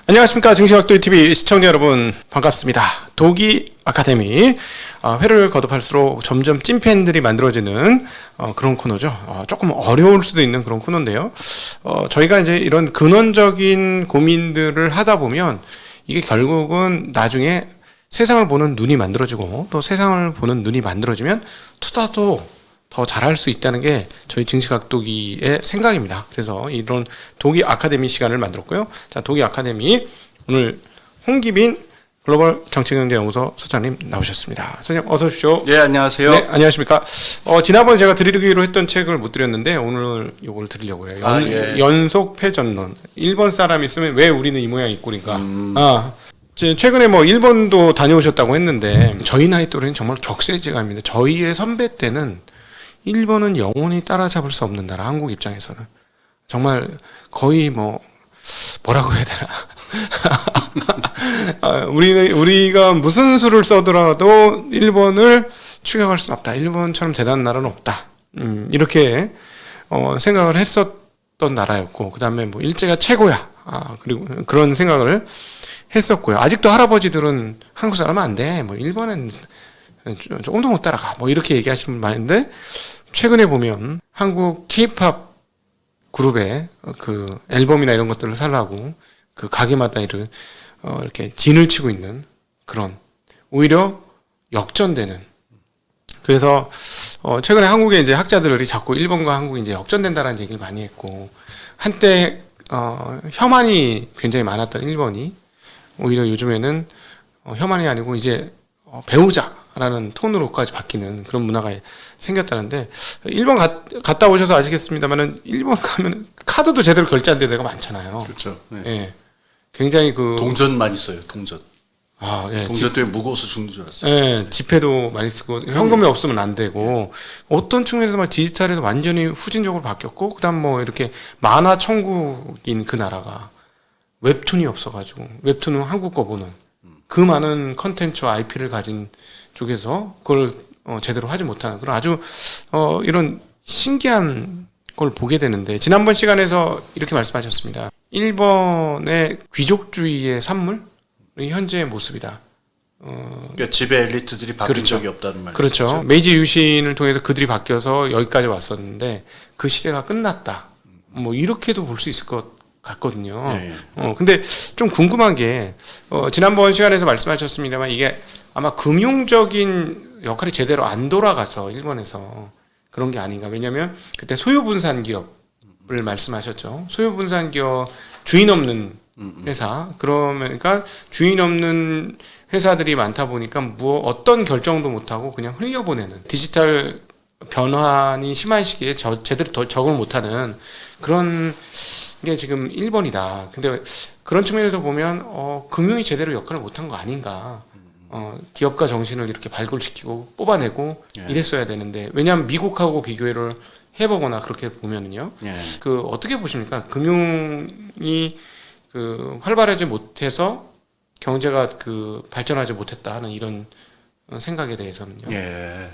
안녕하십니까. 증시각도TV 시청자 여러분 반갑습니다. 도기 아카데미 회를 거듭할수록 점점 찐팬들이 만들어지는 그런 코너죠. 조금 어려울 수도 있는 그런 코너인데요. 저희가 이제 이런 근원적인 고민들을 하다 보면 이게 결국은 나중에 세상을 보는 눈이 만들어지고 또 세상을 보는 눈이 만들어지면 투자도 더 잘할 수 있다는 게 저희 증시각도기의 생각입니다. 그래서 이런 도기 아카데미 시간을 만들었고요. 자, 도기 아카데미 오늘 홍기빈 글로벌 정치경제연구소 소장님 나오셨습니다. 선생님 어서 오십시오. 네, 안녕하세요. 네, 안녕하십니까. 지난번에 제가 드리기로 했던 책을 못 드렸는데 오늘 이걸 드리려고 해요. 연속 패전론. 일본 사람 있으면 왜 우리는 이 모양 이 꼴인가. 최근에 뭐 일본도 다녀오셨다고 했는데 저희 나이 또래는 정말 격세지감입니다. 저희의 선배 때는 일본은 영원히 따라잡을 수 없는 나라, 한국 입장에서는. 정말 거의 뭐라고 해야 되나. 우리가 무슨 수를 써더라도 일본을 추격할 수는 없다. 일본처럼 대단한 나라는 없다. 이렇게 생각을 했었던 나라였고, 그 다음에 뭐 일제가 최고야. 그리고 그런 생각을 했었고요. 아직도 할아버지들은 한국 사람은 안 돼. 뭐 일본은 조금도 못 따라가. 뭐 이렇게 얘기하시는 분 많은데, 최근에 보면 한국 K-팝 그룹의 그 앨범이나 이런 것들을 살라고 그 가게마다 이렇게 진을 치고 있는 그런, 오히려 역전되는. 그래서 최근에 한국의 이제 학자들이 자꾸 일본과 한국이 이제 역전된다라는 얘기를 많이 했고, 한때 혐한이 굉장히 많았던 일본이 오히려 요즘에는 혐한이 아니고 이제 배우자라는 톤으로까지 바뀌는 그런 문화가 생겼다는데, 일본 갔다 오셔서 아시겠습니다만은 일본 가면 카드도 제대로 결제 안 되는 데가 많잖아요. 그렇죠. 네. 예. 굉장히 동전 많이 써요. 동전. 예. 동전 때문에 무거워서 죽는 줄 알았어요. 예. 지폐도 많이 쓰고 현금이 없으면 안 되고, 어떤 측면에서 막 디지털에서 완전히 후진적으로 바뀌었고, 그다음 뭐 이렇게 만화 천국인 그 나라가 웹툰이 없어가지고, 웹툰은 한국 거 보는 그 많은 컨텐츠와 IP를 가진 쪽에서 그걸 제대로 하지 못하는 그런 아주 이런 신기한 걸 보게 되는데, 지난번 시간에서 이렇게 말씀하셨습니다. 일본의 귀족주의의 산물이 현재의 모습이다. 그러니까 지배 엘리트들이 바뀐 그렇죠. 적이 없다는 말이죠. 그렇죠. 메이지 유신을 통해서 그들이 바뀌어서 여기까지 왔었는데 그 시대가 끝났다. 뭐 이렇게도 볼 수 있을 것 같거든요. 예. 근데 좀 궁금한 게, 지난번 시간에서 말씀하셨습니다만 이게 아마 금융적인 역할이 제대로 안 돌아가서 일본에서 그런 게 아닌가. 왜냐하면 그때 소유분산 기업을 말씀하셨죠. 소유분산 기업, 주인 없는 회사. 그러니까 주인 없는 회사들이 많다 보니까 어떤 결정도 못하고 그냥 흘려보내는, 디지털 변환이 심한 시기에 제대로 적응을 못하는 그런 게 지금 일본이다. 근데 그런 측면에서 보면 금융이 제대로 역할을 못한 거 아닌가. 기업가 정신을 이렇게 발굴시키고 뽑아내고 이랬어야 되는데, 왜냐하면 미국하고 비교를 해보거나 그렇게 보면은요. 그 어떻게 보십니까? 금융이 그 활발하지 못해서 경제가 그 발전하지 못했다 하는 이런 생각에 대해서는요. 예.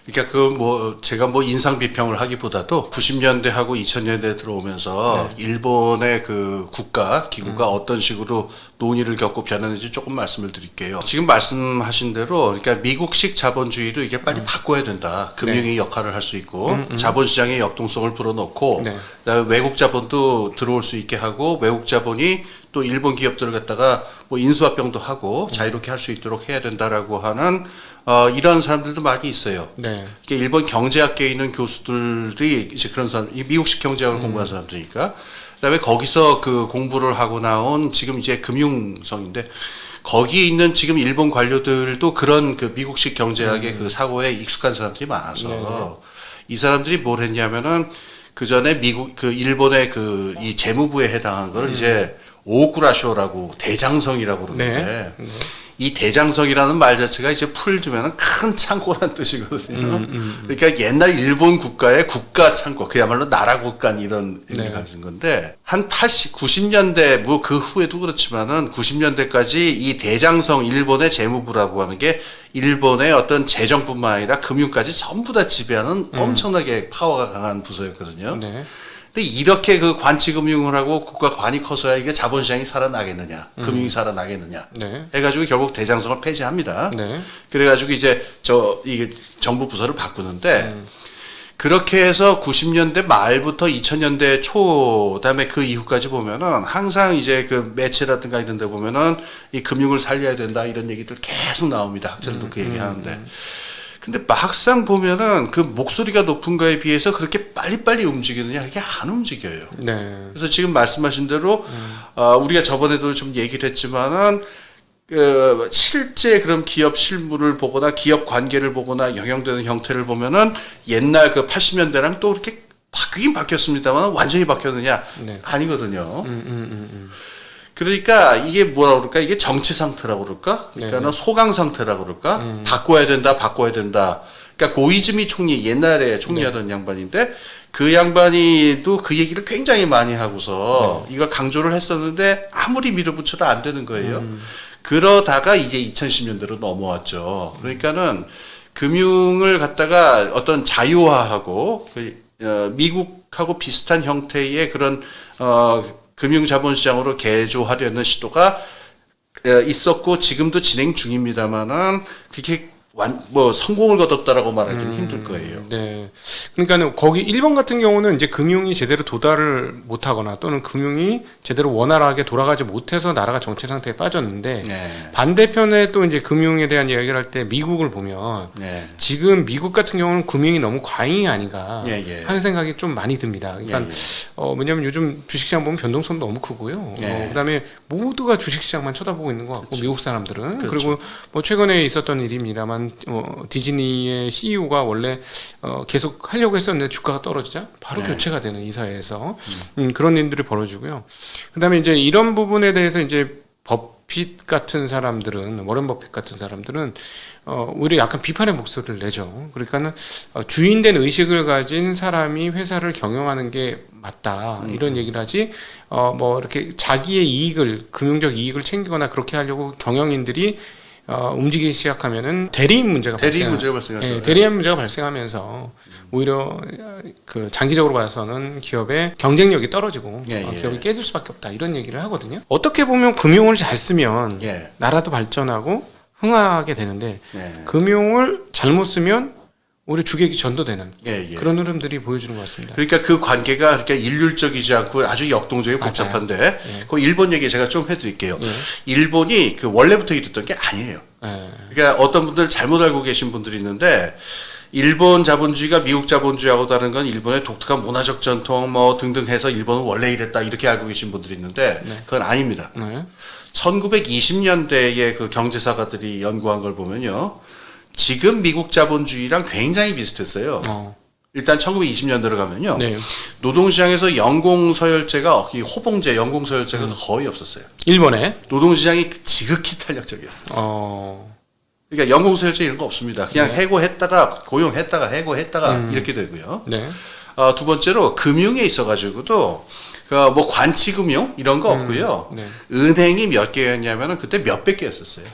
그러니까 제가 인상 비평을 하기보다도 90년대하고 2000년대 들어오면서 일본의 그 국가 기구가 어떤 식으로 논의를 겪고 변했는지 조금 말씀을 드릴게요. 지금 말씀하신 대로, 그러니까 미국식 자본주의로 이게 빨리 바꿔야 된다. 금융이 역할을 할 수 있고 자본시장의 역동성을 불어넣고 그다음에 외국 자본도 들어올 수 있게 하고, 외국 자본이 또 일본 기업들을 갖다가 인수합병도 하고 자유롭게 할 수 있도록 해야 된다라고 하는 이런 사람들도 많이 있어요. 그러니까 일본 경제학계에 있는 교수들이 이제 그런 사람, 미국식 경제학을 공부한 사람들이니까. 그다음에 거기서 그 공부를 하고 나온 지금 이제 금융성인데, 거기에 있는 지금 일본 관료들도 그런 그 미국식 경제학의 그 사고에 익숙한 사람들이 많아서 이 사람들이 뭘 했냐면은 그 전에 일본의 이 재무부에 해당한 걸 이제 오구라쇼라고 대장성이라고 그러는데, 이 대장성이라는 말 자체가 이제 풀주면은 큰 창고란 뜻이거든요. 그러니까 옛날 일본 국가의 국가 창고, 그야말로 나라 국간 이런 의미를 가진 건데, 한 90년대 그 후에도 그렇지만은 90년대까지 이 대장성 일본의 재무부라고 하는 게 일본의 어떤 재정뿐만 아니라 금융까지 전부 다 지배하는 엄청나게 파워가 강한 부서였거든요. 근데 이렇게 그 관치금융을 하고 국가 관이 커서야 이게 자본시장이 살아나겠느냐, 금융이 살아나겠느냐. 네. 해가지고 결국 대장성을 폐지합니다. 네. 그래가지고 이제 이게 정부 부서를 바꾸는데 그렇게 해서 90년대 말부터 2000년대 초, 그다음에 그 이후까지 보면은 항상 이제 그 매체라든가 이런 데 보면은 이 금융을 살려야 된다 이런 얘기들 계속 나옵니다. 학자들도 그 얘기 하는데. 근데 막상 보면은 그 목소리가 높은 거에 비해서 그렇게 빨리빨리 움직이느냐 이게 안 움직여요. 네. 그래서 지금 말씀하신 대로 우리가 저번에도 좀 얘기를 했지만은 실제 그런 기업 실무를 보거나 기업 관계를 보거나 영향되는 형태를 보면은 옛날 그 80년대랑 또 이렇게 바뀌긴 바뀌었습니다만 완전히 바뀌었느냐? 네. 아니거든요. 그러니까 이게 뭐라 그럴까? 이게 정치 상태라고 그럴까? 그러니까 소강 상태라고 그럴까? 바꿔야 된다, 바꿔야 된다. 그러니까 고이즈미 총리 옛날에 총리하던 양반인데 그 양반이도 그 얘기를 굉장히 많이 하고서 이걸 강조를 했었는데 아무리 밀어붙여도 안 되는 거예요. 그러다가 이제 2010년대로 넘어왔죠. 그러니까는 금융을 갖다가 어떤 자유화하고 미국하고 비슷한 형태의 그런 금융자본시장으로 개조하려는 시도가 있었고 지금도 진행 중입니다만은 그게 성공을 거뒀다라고 말하기는 힘들 거예요. 네. 그러니까는 거기 일본 같은 경우는 이제 금융이 제대로 도달을 못하거나 또는 금융이 제대로 원활하게 돌아가지 못해서 나라가 정체 상태에 빠졌는데 네. 반대편에 또 이제 금융에 대한 이야기를 할 때 미국을 보면 네. 지금 미국 같은 경우는 금융이 너무 과잉이 아닌가 예. 하는 생각이 좀 많이 듭니다. 그러니까 왜냐하면 요즘 주식시장 보면 변동성도 너무 크고요. 그다음에 모두가 주식시장만 쳐다보고 있는 것 같고 그렇죠. 미국 사람들은 그렇죠. 그리고 뭐 최근에 있었던 일입니다만 디즈니의 CEO가 원래 계속 하려고 했었는데 주가가 떨어지자 바로 교체가 되는 이사회에서 그런 일들이 벌어지고요. 그다음에 이제 이런 부분에 대해서 이제 버핏 같은 사람들은 워런 버핏 같은 사람들은 오히려 약간 비판의 목소리를 내죠. 그러니까는 주인된 의식을 가진 사람이 회사를 경영하는 게 맞다 이런 얘기를 하지. 뭐 이렇게 자기의 이익을 금융적 이익을 챙기거나 그렇게 하려고 경영인들이 움직이기 시작하면은 대리인 문제가 발생하죠. 예, 대리인 문제가 발생하면서 오히려 그 장기적으로 봐서는 기업의 경쟁력이 떨어지고 기업이 깨질 수밖에 없다 이런 얘기를 하거든요. 어떻게 보면 금융을 잘 쓰면 나라도 발전하고 흥하게 되는데 금융을 잘못 쓰면 오히려 주객이 전도되는 그런 흐름들이 보여주는 것 같습니다. 그러니까 그 관계가 그렇게 일률적이지 않고 아주 역동적이고 복잡한데 그 일본 얘기 제가 좀 해드릴게요. 일본이 그 원래부터 이랬던 게 아니에요. 그러니까 어떤 분들 잘못 알고 계신 분들이 있는데 일본 자본주의가 미국 자본주의하고 다른 건 일본의 독특한 문화적 전통 뭐 등등 해서 일본은 원래 이랬다 이렇게 알고 계신 분들이 있는데 그건 아닙니다. 1920년대에 그 경제사가들이 연구한 걸 보면요. 지금 미국 자본주의랑 굉장히 비슷했어요. 일단 1920년대로 가면요. 노동시장에서 연공서열제가 호봉제, 연공서열제가 거의 없었어요. 일본에? 노동시장이 지극히 탄력적이었어요. 그러니까 연공서열제 이런 거 없습니다. 그냥 해고했다가 고용했다가 해고했다가 이렇게 되고요. 두 번째로 금융에 있어가지고도 뭐 관치금융 이런 거 없고요. 은행이 몇 개였냐면은 그때 몇백 개였었어요.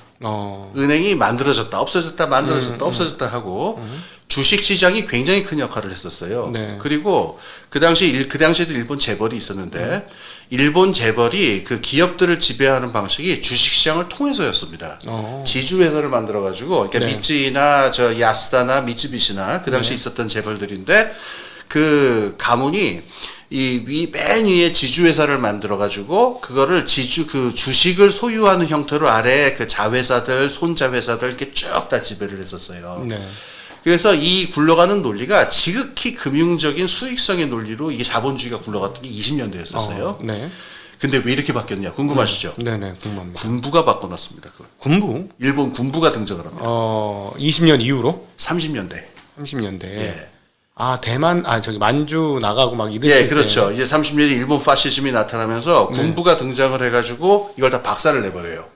은행이 만들어졌다, 없어졌다, 만들어졌다, 없어졌다 하고 주식 시장이 굉장히 큰 역할을 했었어요. 그리고 그 당시에도 일본 재벌이 있었는데 일본 재벌이 그 기업들을 지배하는 방식이 주식 시장을 통해서였습니다. 지주회사를 만들어 가지고 그러니까 미쯔이나 야스다나 미쯔비시나 그 당시 있었던 재벌들인데 그 가문이 맨 위에 지주회사를 만들어가지고, 그거를 그 주식을 소유하는 형태로 아래 그 자회사들, 손자회사들 이렇게 쭉 다 지배를 했었어요. 그래서 이 굴러가는 논리가 지극히 금융적인 수익성의 논리로 이게 자본주의가 굴러갔던 게 20년대였었어요. 근데 왜 이렇게 바뀌었냐? 궁금하시죠? 네네, 궁금합니다. 군부가 바꿔놨습니다. 그걸. 군부? 일본 군부가 등장을 합니다. 20년 이후로? 30년대. 30년대. 대만, 만주 나가고 막 이랬을 때. 그렇죠. 이제 30년대 일본 파시즘이 나타나면서 군부가 등장을 해가지고 이걸 다 박살을 내버려요.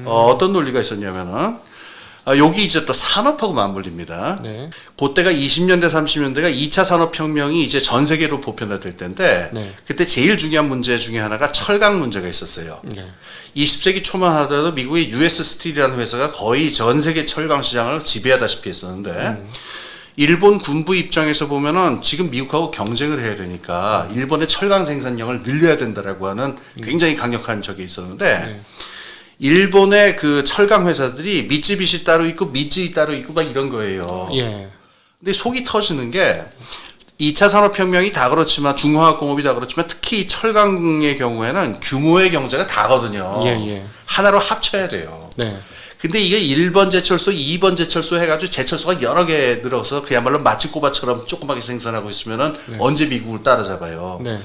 어떤 논리가 있었냐면은, 여기 이제 또 산업하고 맞물립니다. 그때가 20년대, 30년대가 2차 산업혁명이 이제 전 세계로 보편화될 때인데, 그때 제일 중요한 문제 중에 하나가 철강 문제가 있었어요. 20세기 초만 하더라도 미국의 US 스틸이라는 회사가 거의 전 세계 철강 시장을 지배하다시피 했었는데, 일본 군부 입장에서 보면은 지금 미국하고 경쟁을 해야 되니까 일본의 철강 생산량을 늘려야 된다라고 하는 굉장히 강력한 적이 있었는데 네. 일본의 그 철강 회사들이 미쯔비시 따로 있고 미쯔이 따로 있고 막 이런 거예요. 예. 근데 속이 터지는 게 2차 산업혁명이 다 그렇지만 중화학공업이 다 그렇지만 특히 철강의 경우에는 규모의 경제가 다거든요. 예, 예. 하나로 합쳐야 돼요. 네. 근데 이게 1번 제철소, 2번 제철소 해가지고 제철소가 여러 개 늘어서 그야말로 마치꼬바처럼 조그맣게 생산하고 있으면은 언제 미국을 따라잡아요. 네.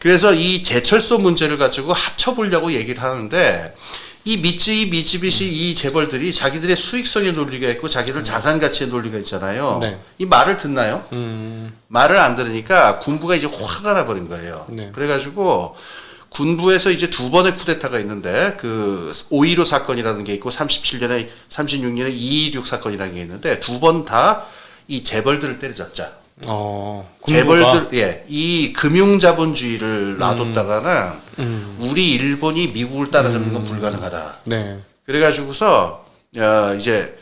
그래서 이 제철소 문제를 가지고 합쳐보려고 얘기를 하는데 이 미쯔이, 미쯔비시 이 재벌들이 자기들의 수익성의 논리가 있고 자기들 자산 가치의 논리가 있잖아요. 네. 이 말을 듣나요? 말을 안 들으니까 군부가 이제 화가 나버린 거예요. 네. 그래가지고 군부에서 이제 두 번의 쿠데타가 있는데 그 5.15 사건이라는 게 있고 37년에 36년에 2.26 사건이라는 게 있는데 두 번 다 이 재벌들을 때려잡자. 군부가? 재벌들 이 금융 자본주의를 놔뒀다가는 우리 일본이 미국을 따라잡는 건 불가능하다. 네. 그래가지고서 이제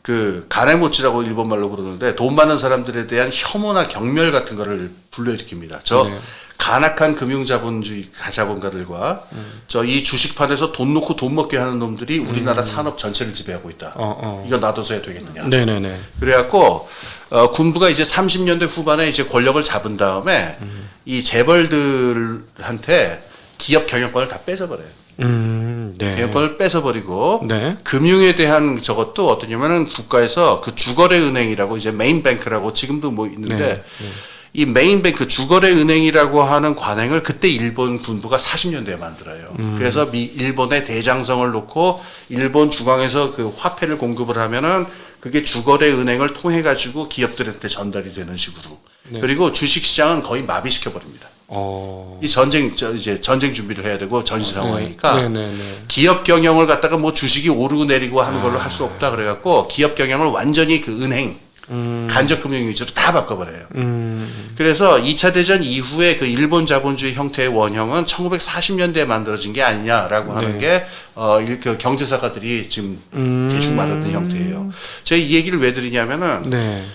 그 가네모치라고 일본 말로 그러는데 돈 많은 사람들에 대한 혐오나 경멸 같은 거를 불러일으킵니다. 저 네. 간악한 금융 자본주의 자본가들과 저 이 주식판에서 돈 놓고 돈 먹게 하는 놈들이 우리나라 산업 전체를 지배하고 있다. 이거 놔둬서야 되겠느냐. 네네네. 그래갖고 군부가 이제 30년대 후반에 이제 권력을 잡은 다음에 이 재벌들한테 기업 경영권을 다 뺏어버려요. 네. 경영권을 뺏어버리고 네. 금융에 대한 저것도 어떠냐면은 국가에서 그 주거래 은행이라고 이제 메인뱅크라고 지금도 뭐 있는데 네. 이 메인뱅크 주거래 은행이라고 하는 관행을 그때 일본 군부가 40년대에 만들어요. 그래서 일본의 대장성을 놓고 일본 중앙에서 그 화폐를 공급을 하면은 그게 주거래 은행을 통해 가지고 기업들한테 전달이 되는 식으로. 네. 그리고 주식 시장은 거의 마비시켜 버립니다. 이 이제 전쟁 준비를 해야 되고 전시 상황이니까 네네네. 기업 경영을 갖다가 뭐 주식이 오르고 내리고 하는 걸로 할 수 없다 그래갖고 기업 경영을 완전히 그 은행 간접 금융 위주로 다 바꿔버려요. 그래서 2차 대전 이후에 그 일본 자본주의 형태의 원형은 1940년대에 만들어진 게 아니냐라고 하는 게 그 경제사가들이 지금 대충 말하는 형태예요. 제가 이 얘기를 왜 드리냐면은 네.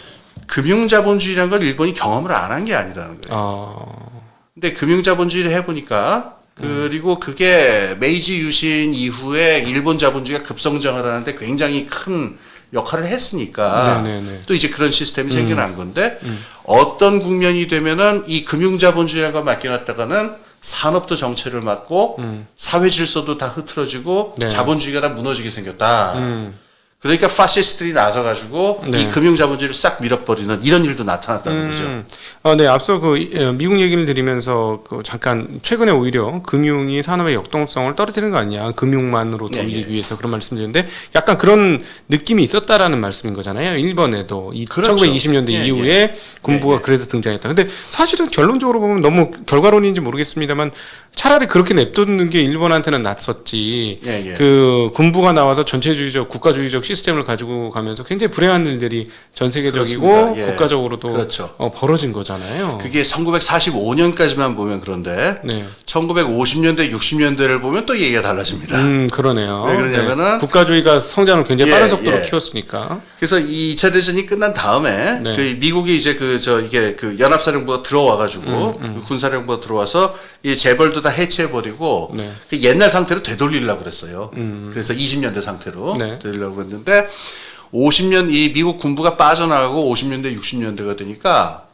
금융 자본주의라는 걸 일본이 경험을 안 한 게 아니라는 거예요. 근데 금융 자본주의를 해보니까 그리고 그게 메이지 유신 이후에 일본 자본주의가 급성장을 하는데 굉장히 큰 역할을 했으니까 네네네. 또 이제 그런 시스템이 생겨난 건데 어떤 국면이 되면은 이 금융 자본주의라는 걸 맡겨놨다가는 산업도 정체를 맡고 사회 질서도 다 흐트러지고 네. 자본주의가 다 무너지게 생겼다. 그러니까 파시스트들이 나서가지고 네. 이 금융 자본주의를 싹 밀어버리는 이런 일도 나타났다는 거죠. 네, 앞서 그 미국 얘기를 드리면서 그 잠깐 최근에 오히려 금융이 산업의 역동성을 떨어뜨리는 거 아니냐, 금융만으로 돌리기 위해서 그런 말씀드렸는데 약간 그런 느낌이 있었다라는 말씀인 거잖아요. 일본에도 그렇죠. 1920년대 이후에 군부가 그래서 등장했다. 근데 사실은 결론적으로 보면 너무 결과론인지 모르겠습니다만 차라리 그렇게 냅두는 게 일본한테는 낫었지. 그 군부가 나와서 전체주의적 국가주의적 시스템을 가지고 가면서 굉장히 불행한 일들이 전 세계적이고 국가적으로도 그렇죠. 벌어진 거잖아요. 그게 1945년까지만 보면 그런데 네. 1950년대, 60년대를 보면 또 얘기가 달라집니다. 그러네요. 왜 그러냐면은 네. 국가주의가 성장을 굉장히 빠른 속도로 키웠으니까. 그래서 이 2차 대전이 끝난 다음에 네. 그 미국이 이제 이게 그 연합사령부가 들어와가지고 군사령부가 들어와서 이 재벌도 다 해체해버리고 네. 그 옛날 상태로 되돌리려고 그랬어요. 그래서 20년대 상태로 네. 되돌리려고 했는데 50년 이 미국 군부가 빠져나가고 50년대, 60년대가 되니까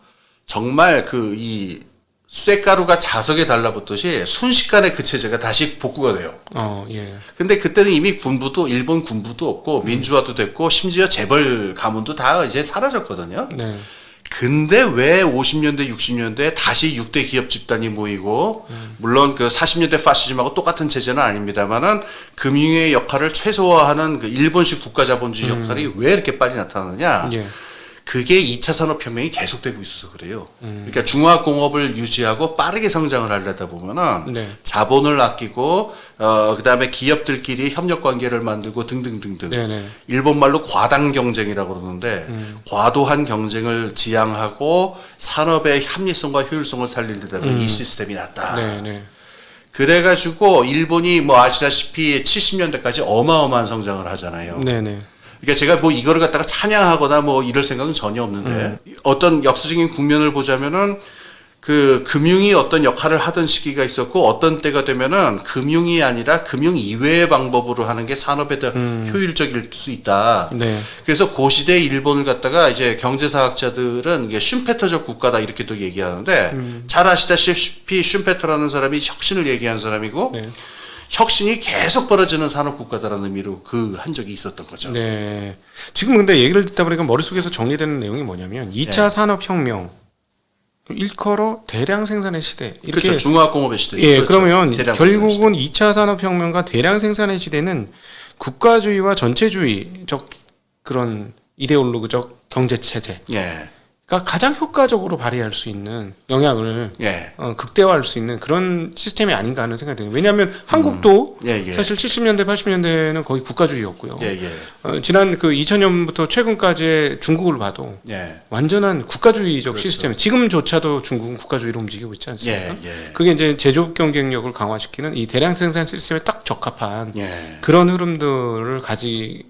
정말 그 이 쇠가루가 자석에 달라붙듯이 순식간에 그 체제가 다시 복구가 돼요. 예. 근데 그때는 이미 군부도 일본 군부도 없고 민주화도 됐고 심지어 재벌 가문도 다 이제 사라졌거든요. 네. 근데 왜 50년대, 60년대에 다시 6대 기업 집단이 모이고 물론 그 40년대 파시즘하고 똑같은 체제는 아닙니다만은 금융의 역할을 최소화하는 그 일본식 국가 자본주의 역할이 왜 이렇게 빨리 나타나느냐? 예. 그게 2차 산업혁명이 계속되고 있어서 그래요. 그러니까 중화공업을 유지하고 빠르게 성장을 하려다 보면은 네. 자본을 아끼고 그다음에 기업들끼리 협력 관계를 만들고 등등등등. 네네. 일본 말로 과당 경쟁이라고 그러는데 과도한 경쟁을 지향하고 산업의 합리성과 효율성을 살리려다 보니 이 시스템이 났다. 네네. 그래가지고 일본이 뭐 아시다시피 70년대까지 어마어마한 성장을 하잖아요. 네네. 그러니까 제가 뭐 이거를 갖다가 찬양하거나 뭐 이럴 생각은 전혀 없는데 어떤 역사적인 국면을 보자면은 그 금융이 어떤 역할을 하던 시기가 있었고 어떤 때가 되면은 금융이 아니라 금융 이외의 방법으로 하는 게 산업에 더 효율적일 수 있다. 네. 그래서 고시대 일본을 갖다가 이제 경제사학자들은 이게 슌페터적 국가다 이렇게 또 얘기하는데 잘 아시다시피 슌페터라는 사람이 혁신을 얘기한 사람이고 네. 혁신이 계속 벌어지는 산업 국가다라는 의미로 그 한 적이 있었던 거죠. 네. 지금 근데 얘기를 듣다 보니까 머릿속에서 정리되는 내용이 뭐냐면 2차 산업혁명 일컬어 대량 생산의 시대. 이렇게 그렇죠. 중화공업의 시대. 예, 그렇죠. 그러면 대량 결국은 2차 산업혁명과 대량 생산의 시대는 국가주의와 전체주의적 그런 이데올로기적 경제체제 예. 가 가장 효과적으로 발휘할 수 있는 영향을 예. 극대화할 수 있는 그런 시스템이 아닌가 하는 생각이 들어요. 왜냐하면 한국도 예, 예. 사실 70년대, 80년대는 거의 국가주의였고요. 예, 예. 지난 그 2000년부터 최근까지의 중국을 봐도 예. 완전한 국가주의적 그렇죠. 시스템. 지금조차도 중국은 국가주의로 움직이고 있지 않습니까? 예, 예. 그게 이제 제조업 경쟁력을 강화시키는 이 대량 생산 시스템에 딱 적합한 예. 그런 흐름들을 가지게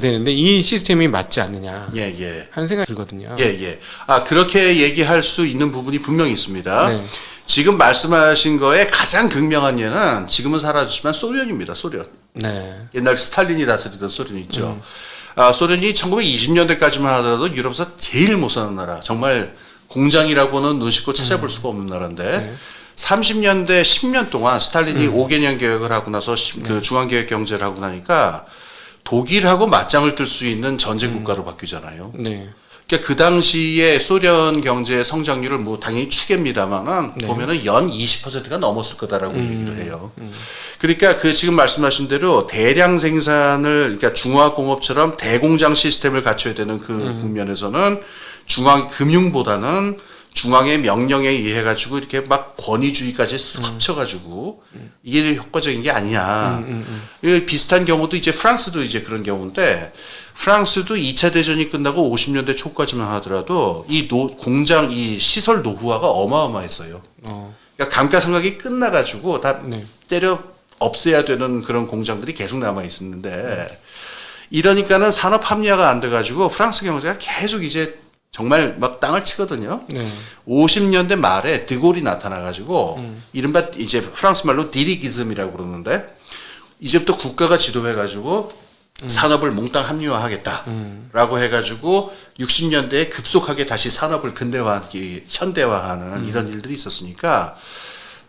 되는데 이 시스템이 맞지 않느냐 예, 예. 하는 생각이 들거든요. 예, 예. 아, 그렇게 얘기할 수 있는 부분이 분명히 있습니다. 네. 지금 말씀하신 거에 가장 극명한 예는 지금은 사라졌지만 소련입니다. 소련. 네. 옛날 스탈린이 다스리던 소련이 있죠. 아, 소련이 1920년대까지만 하더라도 유럽에서 제일 못 사는 나라. 정말 공장이라고는 눈 씻고 찾아볼 수가 없는 나라인데 네. 30년대 10년 동안 스탈린이 5개년 계획을 하고 나서 그 중앙계획 경제를 하고 나니까 독일하고 맞짱을 뜰 수 있는 전쟁 국가로 바뀌잖아요. 네. 그러니까 그 당시에 소련 경제의 성장률을 뭐 당연히 추계입니다만은 네. 보면은 연 20%가 넘었을 거다라고 얘기를 해요. 그러니까 그 지금 말씀하신 대로 대량 생산을 그러니까 중화공업처럼 대공장 시스템을 갖춰야 되는 그 국면에서는 중앙 금융보다는 중앙의 명령에 의해 가지고 이렇게 막 권위주의까지 합쳐가지고 이게 효과적인 게 아니냐. 이 비슷한 경우도 이제 프랑스도 이제 그런 경우인데 프랑스도 2차 대전이 끝나고 50년대 초까지만 하더라도 이 공장 이 시설 노후화가 어마어마했어요. 그러니까 감가상각이 끝나가지고 다 네. 때려 없애야 되는 그런 공장들이 계속 남아 있었는데 이러니까는 산업 합리화가 안 돼가지고 프랑스 경제가 계속 이제 정말 막 땅을 치거든요. 네. 50년대 말에 드골이 나타나가지고 이른바 이제 프랑스 말로 디리기즘이라고 그러는데 이제부터 국가가 지도해가지고 산업을 몽땅 합리화하겠다라고 해가지고 60년대에 급속하게 다시 산업을 현대화하는 이런 일들이 있었으니까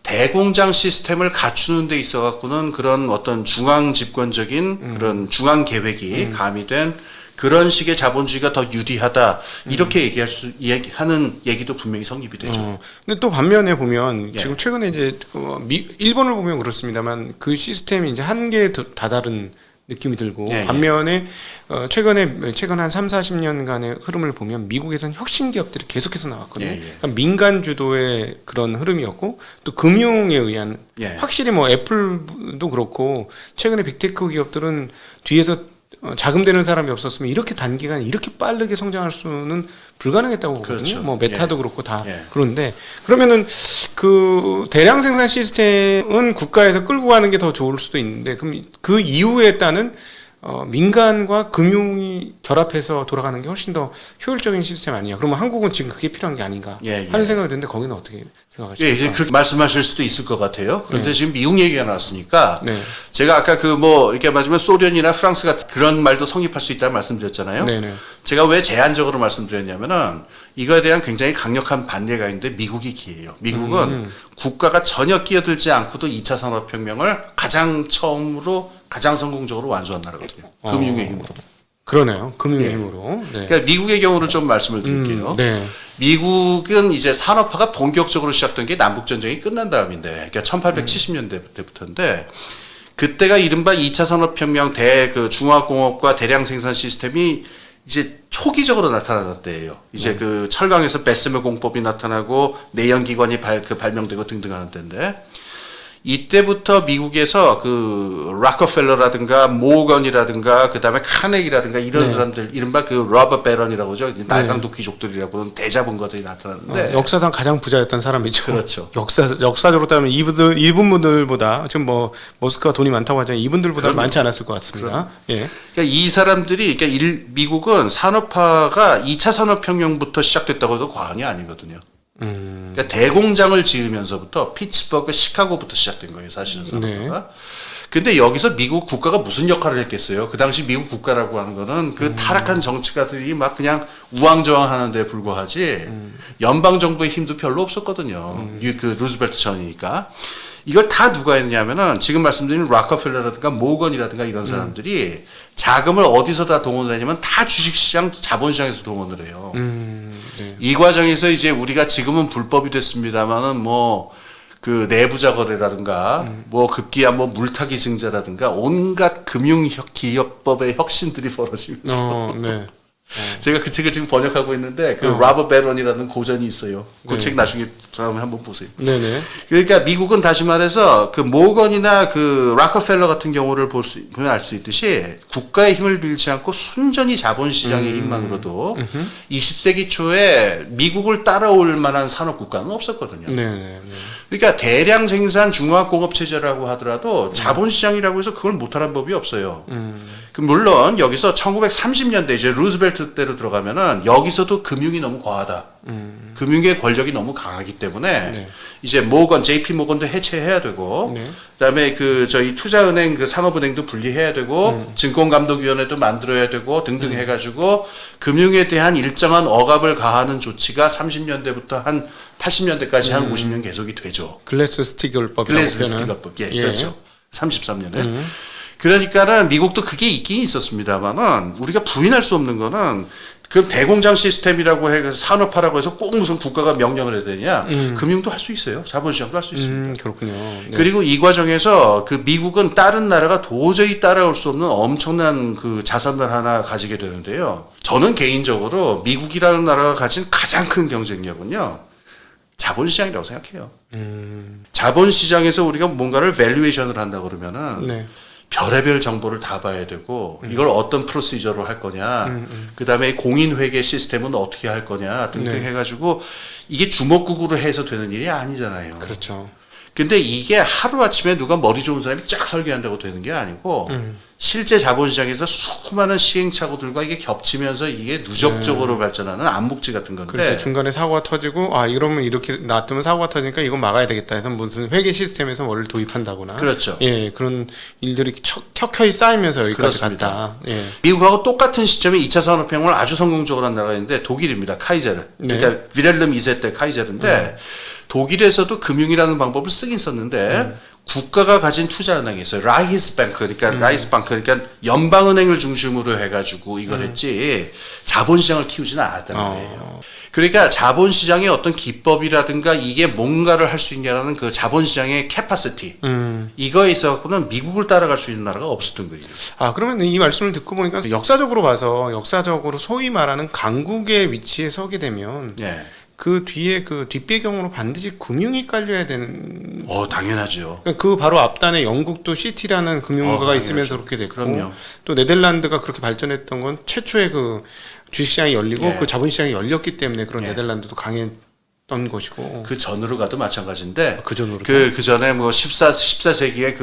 대공장 시스템을 갖추는 데 있어 갖고는 그런 어떤 중앙 집권적인 그런 중앙 계획이 가미된 그런 식의 자본주의가 더 유리하다 이렇게 하는 얘기도 분명히 성립이 되죠. 근데 또 반면에 보면 예. 지금 최근에 이제 일본을 보면 그렇습니다만 그 시스템이 이제 한계에 다다른 느낌이 들고 예, 예. 반면에 최근 한 3, 40년간의 흐름을 보면 미국에서는 혁신 기업들이 계속해서 나왔거든요. 예, 예. 그러니까 민간 주도의 그런 흐름이었고 또 금융에 의한 예. 확실히 뭐 애플도 그렇고 최근에 빅테크 기업들은 뒤에서 자금되는 사람이 없었으면 이렇게 단기간에 이렇게 빠르게 성장할 수는 불가능했다고 보거든요. 그렇죠. 뭐 메타도 예. 그렇고 다 예. 그런데 그러면은 그 대량 생산 시스템은 국가에서 끌고 가는 게 더 좋을 수도 있는데 그럼 그 이후에 따른 민간과 금융이 결합해서 돌아가는 게 훨씬 더 효율적인 시스템 아니냐. 그러면 한국은 지금 그게 필요한 게 아닌가 예, 예. 하는 생각이 드는데 거기는 어떻게 예, 생각하십니까? 이제 그렇게 말씀하실 수도 있을 것 같아요. 그런데 지금 미국 얘기가 나왔으니까 네. 제가 아까 그 뭐 이렇게 말하자면 소련이나 프랑스 같은 그런 말도 성립할 수 있다는 말씀드렸잖아요. 네네. 제가 왜 제한적으로 말씀드렸냐면은 이거에 대한 굉장히 강력한 반대가 있는데 미국이 기해요. 미국은 국가가 전혀 끼어들지 않고도 2차 산업혁명을 가장 처음으로 가장 성공적으로 완수한 나라거든요. 금융의 힘으로. 그러네요. 금융의 예. 힘으로. 네. 그러니까 미국의 경우를 좀 말씀을 드릴게요. 네. 미국은 이제 산업화가 본격적으로 시작된 게 남북전쟁이 끝난 다음인데, 그러니까 1870년대부터인데, 그때가 이른바 2차 산업혁명 그 중화공업과 대량 생산 시스템이 이제 초기적으로 나타나는 때예요. 이제 그 철강에서 베스메 공법이 나타나고 내연기관이 발명되고 등등 하는 때인데, 이때부터 미국에서 그 락커펠러라든가 모건이라든가 그다음에 카네기라든가 이런 네. 사람들 이른바 그 로버 베런이라고 그러죠. 날강도 귀족들이라고 그러는 대자본가들이 나타났는데 역사상 가장 부자였던 사람이죠. 그렇죠. 역사적으로 따르면 이분들보다 지금 뭐 모스크바 돈이 많다고 하잖아요. 이분들보다 많지 않았을 것 같습니다. 예. 그러니까 이 사람들이 그러니까 미국은 산업화가 2차 산업혁명부터 시작됐다고 해도 과언이 아니거든요. 그러니까 대공장을 지으면서부터 피츠버그, 시카고부터 시작된 거예요, 사실은 산업화가. 근데 여기서 미국 국가가 무슨 역할을 했겠어요? 그 당시 미국 국가라고 하는 거는 그 타락한 정치가들이 막 그냥 우왕좌왕 하는 데 불과하지 연방 정부의 힘도 별로 없었거든요. 그 루즈벨트 전이니까. 이걸 다 누가 했냐면은 지금 말씀드린 락커펠러라든가 모건이라든가 이런 사람들이 자금을 어디서 다 동원을 했냐면 다 주식시장, 자본시장에서 동원을 해요. 네. 이 과정에서 이제 우리가 지금은 불법이 됐습니다만은 뭐 그 내부자 거래라든가 뭐 급기야 뭐 물타기 증자라든가 온갖 금융 기업법의 혁신들이 벌어지면서 네. 제가 그 책을 지금 번역하고 있는데 그 로버 베런이라는 고전이 있어요. 그 책 나중에 다음에 한번 보세요. 네네. 그러니까 미국은 다시 말해서 그 모건이나 그 락커펠러 같은 경우를 보면 알 수 있듯이 국가의 힘을 빌지 않고 순전히 자본시장의 힘만으로도 20세기 초에 미국을 따라올 만한 산업 국가는 없었거든요. 네네. 그러니까 대량 생산 중화공업 체제라고 하더라도 자본시장이라고 해서 그걸 못하는 법이 없어요. 그 물론 여기서 1930년대 이제 루즈벨트 때로 들어가면은 여기서도 금융이 너무 과하다. 금융의 권력이 너무 강하기 때문에 네. 이제 모건, JP 모건도 해체해야 되고, 네. 그다음에 그 저희 투자은행 그 상업은행도 분리해야 되고, 증권감독위원회도 만들어야 되고 등등 해가지고 금융에 대한 일정한 억압을 가하는 조치가 30년대부터 한 80년대까지 한 50년 계속이 되죠. 글래스 스티글법이라고 글래스 표현한. 스티글법, 예, 예. 그렇죠. 33년에. 그러니까는 미국도 그게 있긴 있었습니다만은 우리가 부인할 수 없는 거는 그 대공장 시스템이라고 해서 산업화라고 해서 꼭 무슨 국가가 명령을 해야 되냐? 금융도 할 수 있어요. 자본시장도 할 수 있습니다. 그렇군요. 네. 그리고 이 과정에서 그 미국은 다른 나라가 도저히 따라올 수 없는 엄청난 그 자산을 하나 가지게 되는데요. 저는 개인적으로 미국이라는 나라가 가진 가장 큰 경쟁력은요. 자본시장이라고 생각해요. 자본시장에서 우리가 뭔가를 밸류에이션을 한다 그러면은 네. 별의별 정보를 다 봐야 되고 이걸 어떤 프로시저로 할 거냐 그다음에 공인회계 시스템은 어떻게 할 거냐 등등 네. 해가지고 이게 주먹구구로 해서 되는 일이 아니잖아요. 그렇죠. 근데 이게 하루아침에 누가 머리 좋은 사람이 쫙 설계한다고 되는 게 아니고 실제 자본시장에서 수많은 시행착오들과 이게 겹치면서 이게 누적적으로 발전하는 암묵지 같은 건데 그렇죠. 중간에 사고가 터지고 이러면 이렇게 놔두면 사고가 터지니까 이거 막아야 되겠다 해서 무슨 회계 시스템에서 뭐를 도입한다거나 그렇죠. 예, 그런 일들이 켜켜이 쌓이면서 여기까지 그렇습니다. 갔다. 예. 미국하고 똑같은 시점에 2차 산업혁명을 아주 성공적으로 한 나라가 있는데 독일입니다. 카이제르. 네. 그러니까 위렐름 2세 때 카이제르인데 독일에서도 금융이라는 방법을 쓰긴 썼는데 국가가 가진 투자은행이 있어요. 라이히스뱅크, 그러니까 라이히스뱅크, 그러니까 연방은행을 중심으로 해가지고 이걸 했지 자본시장을 키우지는 않았단 말이에요. 그러니까 자본시장의 어떤 기법이라든가 이게 뭔가를 할 수 있냐라는 그 자본시장의 캐파시티 이거에 있어서는 미국을 따라갈 수 있는 나라가 없었던 거예요. 그러면 이 말씀을 듣고 보니까 역사적으로 봐서 역사적으로 소위 말하는 강국의 위치에 서게 되면 예. 그 뒤에 그 뒷배경으로 반드시 금융이 깔려야 되는. 당연하죠. 그 바로 앞단에 영국도 시티라는 금융가가 당연하죠. 있으면서 그렇게 됐고, 그럼요. 또 네덜란드가 그렇게 발전했던 건 최초의 그 주식시장이 열리고 예. 그 자본시장이 열렸기 때문에 그런 예. 네덜란드도 강했던 것이고. 그 전으로 가도 마찬가지인데 그 전으로. 그 전에 뭐 14세기에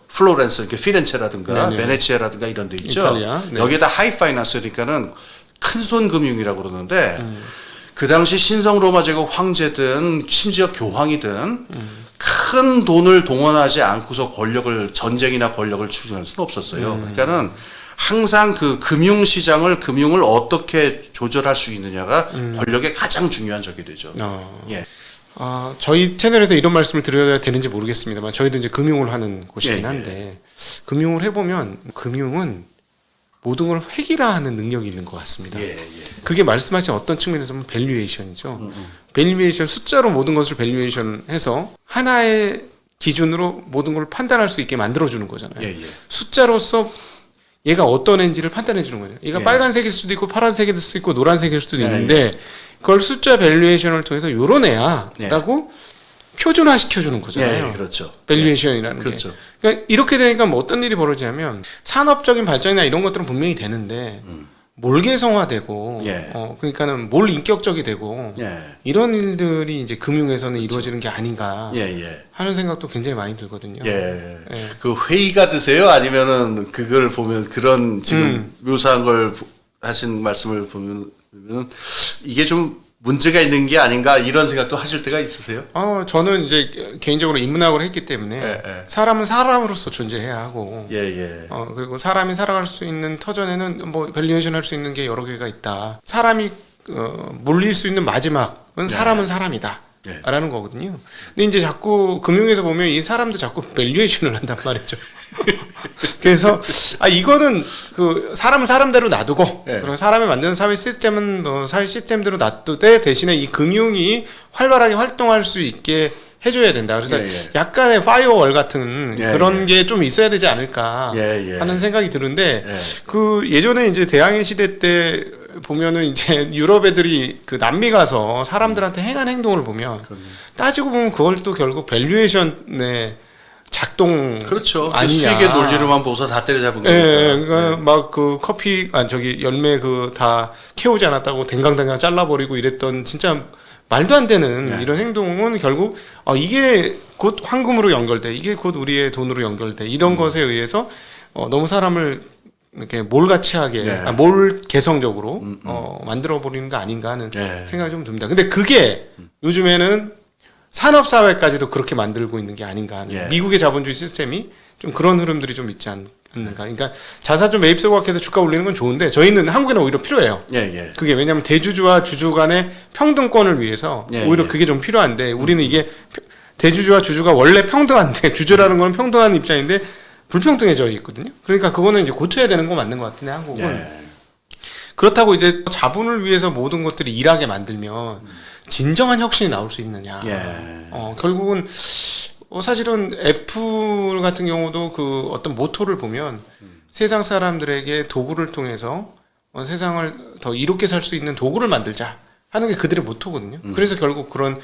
플로렌스, 피렌체라든가 네네. 베네치아라든가 이런 데 있죠. 이탈리아. 네. 여기에다 하이파이낸스니까는 큰손 금융이라고 그러는데 그 당시 신성 로마 제국 황제든 심지어 교황이든 큰 돈을 동원하지 않고서 전쟁이나 권력을 추진할 수는 없었어요. 그러니까는 항상 그 금융을 어떻게 조절할 수 있느냐가 권력의 가장 중요한 적이 되죠. 예. 저희 채널에서 이런 말씀을 드려야 되는지 모르겠습니다만 저희도 이제 금융을 하는 곳이긴 한데 금융을 해보면 금융은 모든 걸 획일화하는 능력이 있는 것 같습니다. 예. 그게 말씀하신 어떤 측면에서 보면 밸류에이션이죠. 밸류에이션, 숫자로 모든 것을 밸류에이션해서 하나의 기준으로 모든 걸 판단할 수 있게 만들어주는 거잖아요. 예. 숫자로서 얘가 어떤 애인지를 판단해 주는 거죠. 얘가 예. 빨간색일 수도 있고 파란색일 수도 있고 노란색일 수도 예, 있는데 그걸 숫자 밸류에이션을 통해서 요런 애야 예. 라고 표준화 시켜주는 거잖아요. 예, 그렇죠. 밸류에이션이라는 게. 그렇죠. 그러니까 이렇게 되니까 뭐 어떤 일이 벌어지냐면 산업적인 발전이나 이런 것들은 분명히 되는데 몰개성화되고 예. 그러니까는 몰 인격적이 되고 예. 이런 일들이 이제 금융에서는 이루어지는 게 아닌가 예. 하는 생각도 굉장히 많이 들거든요. 예. 예. 그 회의가 드세요? 아니면은 그걸 보면 그런 지금 묘사한 걸 하신 말씀을 보면 이게 좀 문제가 있는 게 아닌가 이런 생각도 하실 때가 있으세요? 저는 이제 개인적으로 인문학을 했기 때문에 예. 사람은 사람으로서 존재해야 하고 예. 그리고 사람이 살아갈 수 있는 터전에는 뭐 밸류에이션 할 수 있는 게 여러 개가 있다. 사람이 몰릴 수 있는 마지막은 사람은 사람이다. 예. 라는 거거든요. 근데 이제 자꾸 금융에서 보면 이 사람도 자꾸 밸류에이션을 한단 말이죠. 그래서 이거는 그 사람은 사람대로 놔두고 예. 그리고 사람이 만드는 사회 시스템은 사회 시스템대로 놔두되 대신에 이 금융이 활발하게 활동할 수 있게 해줘야 된다. 그래서 예. 약간의 파이어월 같은 예. 그런 게 좀 있어야 되지 않을까 예. 하는 생각이 드는데 예. 그 예전에 이제 대항해 시대 때 보면은 이제 유럽 애들이 그 남미 가서 사람들한테 행한 행동을 보면 따지고 보면 그걸 또 결국 밸류에이션의 작동 그렇죠. 그 아니냐. 수익의 논리로만 보서 다 때려잡은 예, 거니까. 그러니까 막 그 커피 열매 그 다 캐오지 않았다고 댕강댕강 잘라버리고 이랬던 진짜 말도 안 되는 이런 행동은 결국 이게 곧 황금으로 연결돼, 이게 곧 우리의 돈으로 연결돼 이런 것에 의해서 너무 사람을 이렇게 몰가치하게 몰개성적으로 만들어 버리는 거 아닌가 하는 생각이 좀 듭니다. 근데 그게 요즘에는 산업 사회까지도 그렇게 만들고 있는 게 아닌가 하는 미국의 자본주의 시스템이 좀 그런 흐름들이 좀 있지 않는가. 그러니까 자사주 매입 소각해서 주가 올리는 건 좋은데 저희는 한국에는 오히려 필요해요. 그게 왜냐하면 대주주와 주주 간의 평등권을 위해서 오히려 그게 좀 필요한데 우리는 이게 대주주와 주주가 원래 평등한데 주주라는 건 평등한 입장인데 불평등해져 있거든요. 그러니까 그거는 이제 고쳐야 되는 거 맞는 것 같은데 한국은 그렇다고 이제 자본을 위해서 모든 것들이 일하게 만들면 진정한 혁신이 나올 수 있느냐. 결국은 사실은 애플 같은 경우도 그 어떤 모토를 보면 세상 사람들에게 도구를 통해서 세상을 더 이롭게 살 수 있는 도구를 만들자 하는 게 그들의 모토거든요. 그래서 결국 그런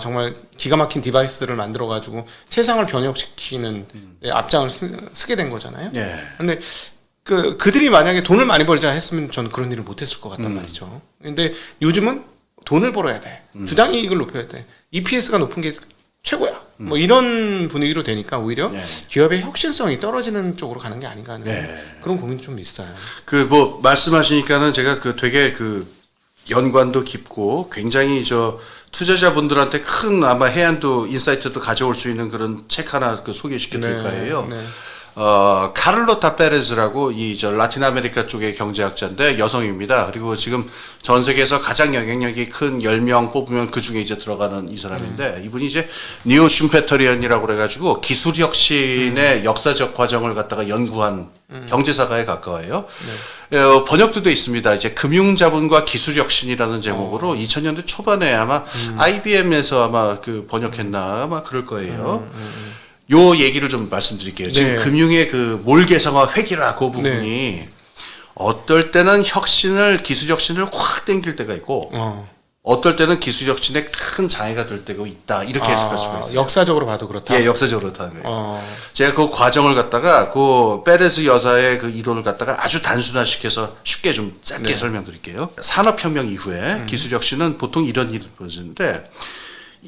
정말 기가 막힌 디바이스들을 만들어 가지고 세상을 변혁시키는 앞장을 쓰게 된 거잖아요. 근데 그들이 만약에 돈을 많이 벌자 했으면 저는 그런 일을 못 했을 것 같단 말이죠. 근데 요즘은 돈을 벌어야 돼. 주당 이익을 높여야 돼. EPS가 높은 게 최고야. 뭐 이런 분위기로 되니까 오히려 기업의 혁신성이 떨어지는 쪽으로 가는 게 아닌가 하는 그런 고민이 좀 있어요. 그 뭐 말씀하시니까는 제가 그 되게 그 연관도 깊고 굉장히 투자자분들한테 큰 아마 해안도 인사이트도 가져올 수 있는 그런 책 하나 그 소개시켜 드릴 거예요. 카를로타 페레즈라고 라틴 아메리카 쪽의 경제학자인데 여성입니다. 그리고 지금 전 세계에서 가장 영향력이 큰 10명 뽑으면 그 중에 이제 들어가는 이 사람인데 이분이 이제 니오 슈페터리언이라고 그래가지고 기술 혁신의 역사적 과정을 갖다가 연구한 경제사가에 가까워요. 번역도 돼 있습니다. 이제 금융자본과 기술혁신이라는 제목으로 2000년대 초반에 아마 IBM에서 아마 그 번역했나 아마 그럴 거예요. 요 얘기를 좀 말씀드릴게요. 지금 금융의 그 몰개성화 회귀라 그 부분이 어떨 때는 기술혁신을 확 땡길 때가 있고 어떨 때는 기술혁신에 큰 장애가 될 때가 있다. 이렇게 해석할 수가 있어요. 역사적으로 봐도 그렇다? 예, 역사적으로 그렇다는 거예요. 제가 그 과정을 갖다가 그 페레즈 여사의 그 이론을 갖다가 아주 단순화시켜서 쉽게 좀 짧게 설명드릴게요. 산업혁명 이후에 기술혁신은 보통 이런 일이 벌어지는데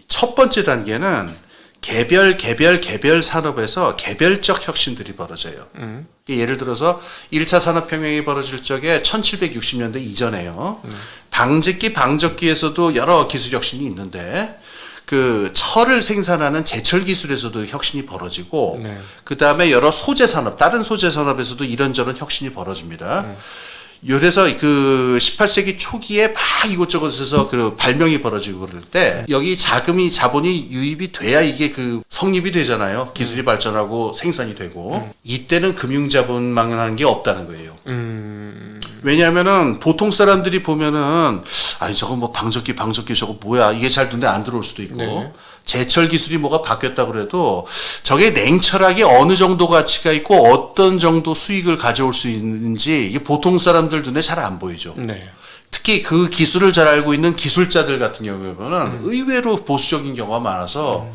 첫 번째 단계는 개별 산업에서 개별적 혁신들이 벌어져요. 예를 들어서 1차 산업혁명이 벌어질 적에 1760년대 이전에요. 방적기에서도 여러 기술혁신이 있는데 그 철을 생산하는 제철 기술에서도 혁신이 벌어지고 그 다음에 여러 소재 산업, 다른 소재 산업에서도 이런저런 혁신이 벌어집니다. 그래서 그 18세기 초기에 막 이곳저곳에서 그 발명이 벌어지고 그럴 때 여기 자본이 유입이 돼야 이게 그 성립이 되잖아요. 기술이 발전하고 생산이 되고 이때는 금융자본만한 게 없다는 거예요. 왜냐하면은 보통 사람들이 보면은 저거 뭐 방적기 저거 뭐야 이게 잘 눈에 안 들어올 수도 있고 제철 기술이 뭐가 바뀌었다 그래도 저게 냉철하게 어느 정도 가치가 있고 어떤 정도 수익을 가져올 수 있는지 이게 보통 사람들 눈에 잘 안 보이죠. 특히 그 기술을 잘 알고 있는 기술자들 같은 경우에는 의외로 보수적인 경우가 많아서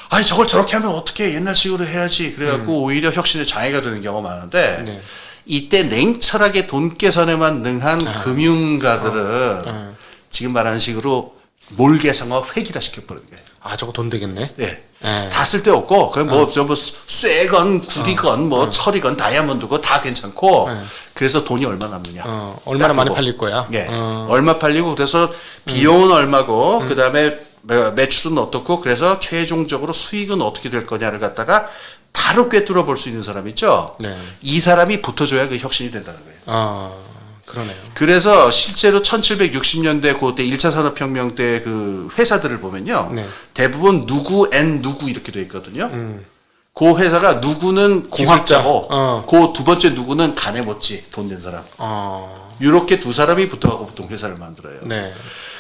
아니 저걸 저렇게 하면 어떻게 옛날식으로 해야지 그래갖고 오히려 혁신에 장애가 되는 경우가 많은데 네. 이때 냉철하게 돈 깨선에만 능한 금융가들은 지금 말하는 식으로 몰개성화 획일화 시켜버리는 거예요. 아, 저거 돈 되겠네. 네. 예. 다 쓸데없고 그냥 뭐 쇠건 구리건 뭐 철이건 다이아몬드건 다 괜찮고 그래서 돈이 얼마 남느냐. 얼마나 딱 많이 그거. 팔릴 거야. 예. 얼마 팔리고 그래서 비용은 얼마고 그다음에 매출은 어떻고 그래서 최종적으로 수익은 어떻게 될 거냐를 갖다가 바로 꿰뚫어 볼 수 있는 사람 있죠. 네. 이 사람이 붙어줘야 그 혁신이 된다는 거예요. 그러네요. 그래서 실제로 1760년대 그때 1차 산업혁명 때 그 회사들을 보면요. 네. 대부분 누구 앤 누구 이렇게 돼 있거든요. 그 회사가 누구는 공학자고 그 두 번째 누구는 간에 못지 돈 낸 사람. 이렇게 두 사람이 붙어가고 보통 회사를 만들어요. 네.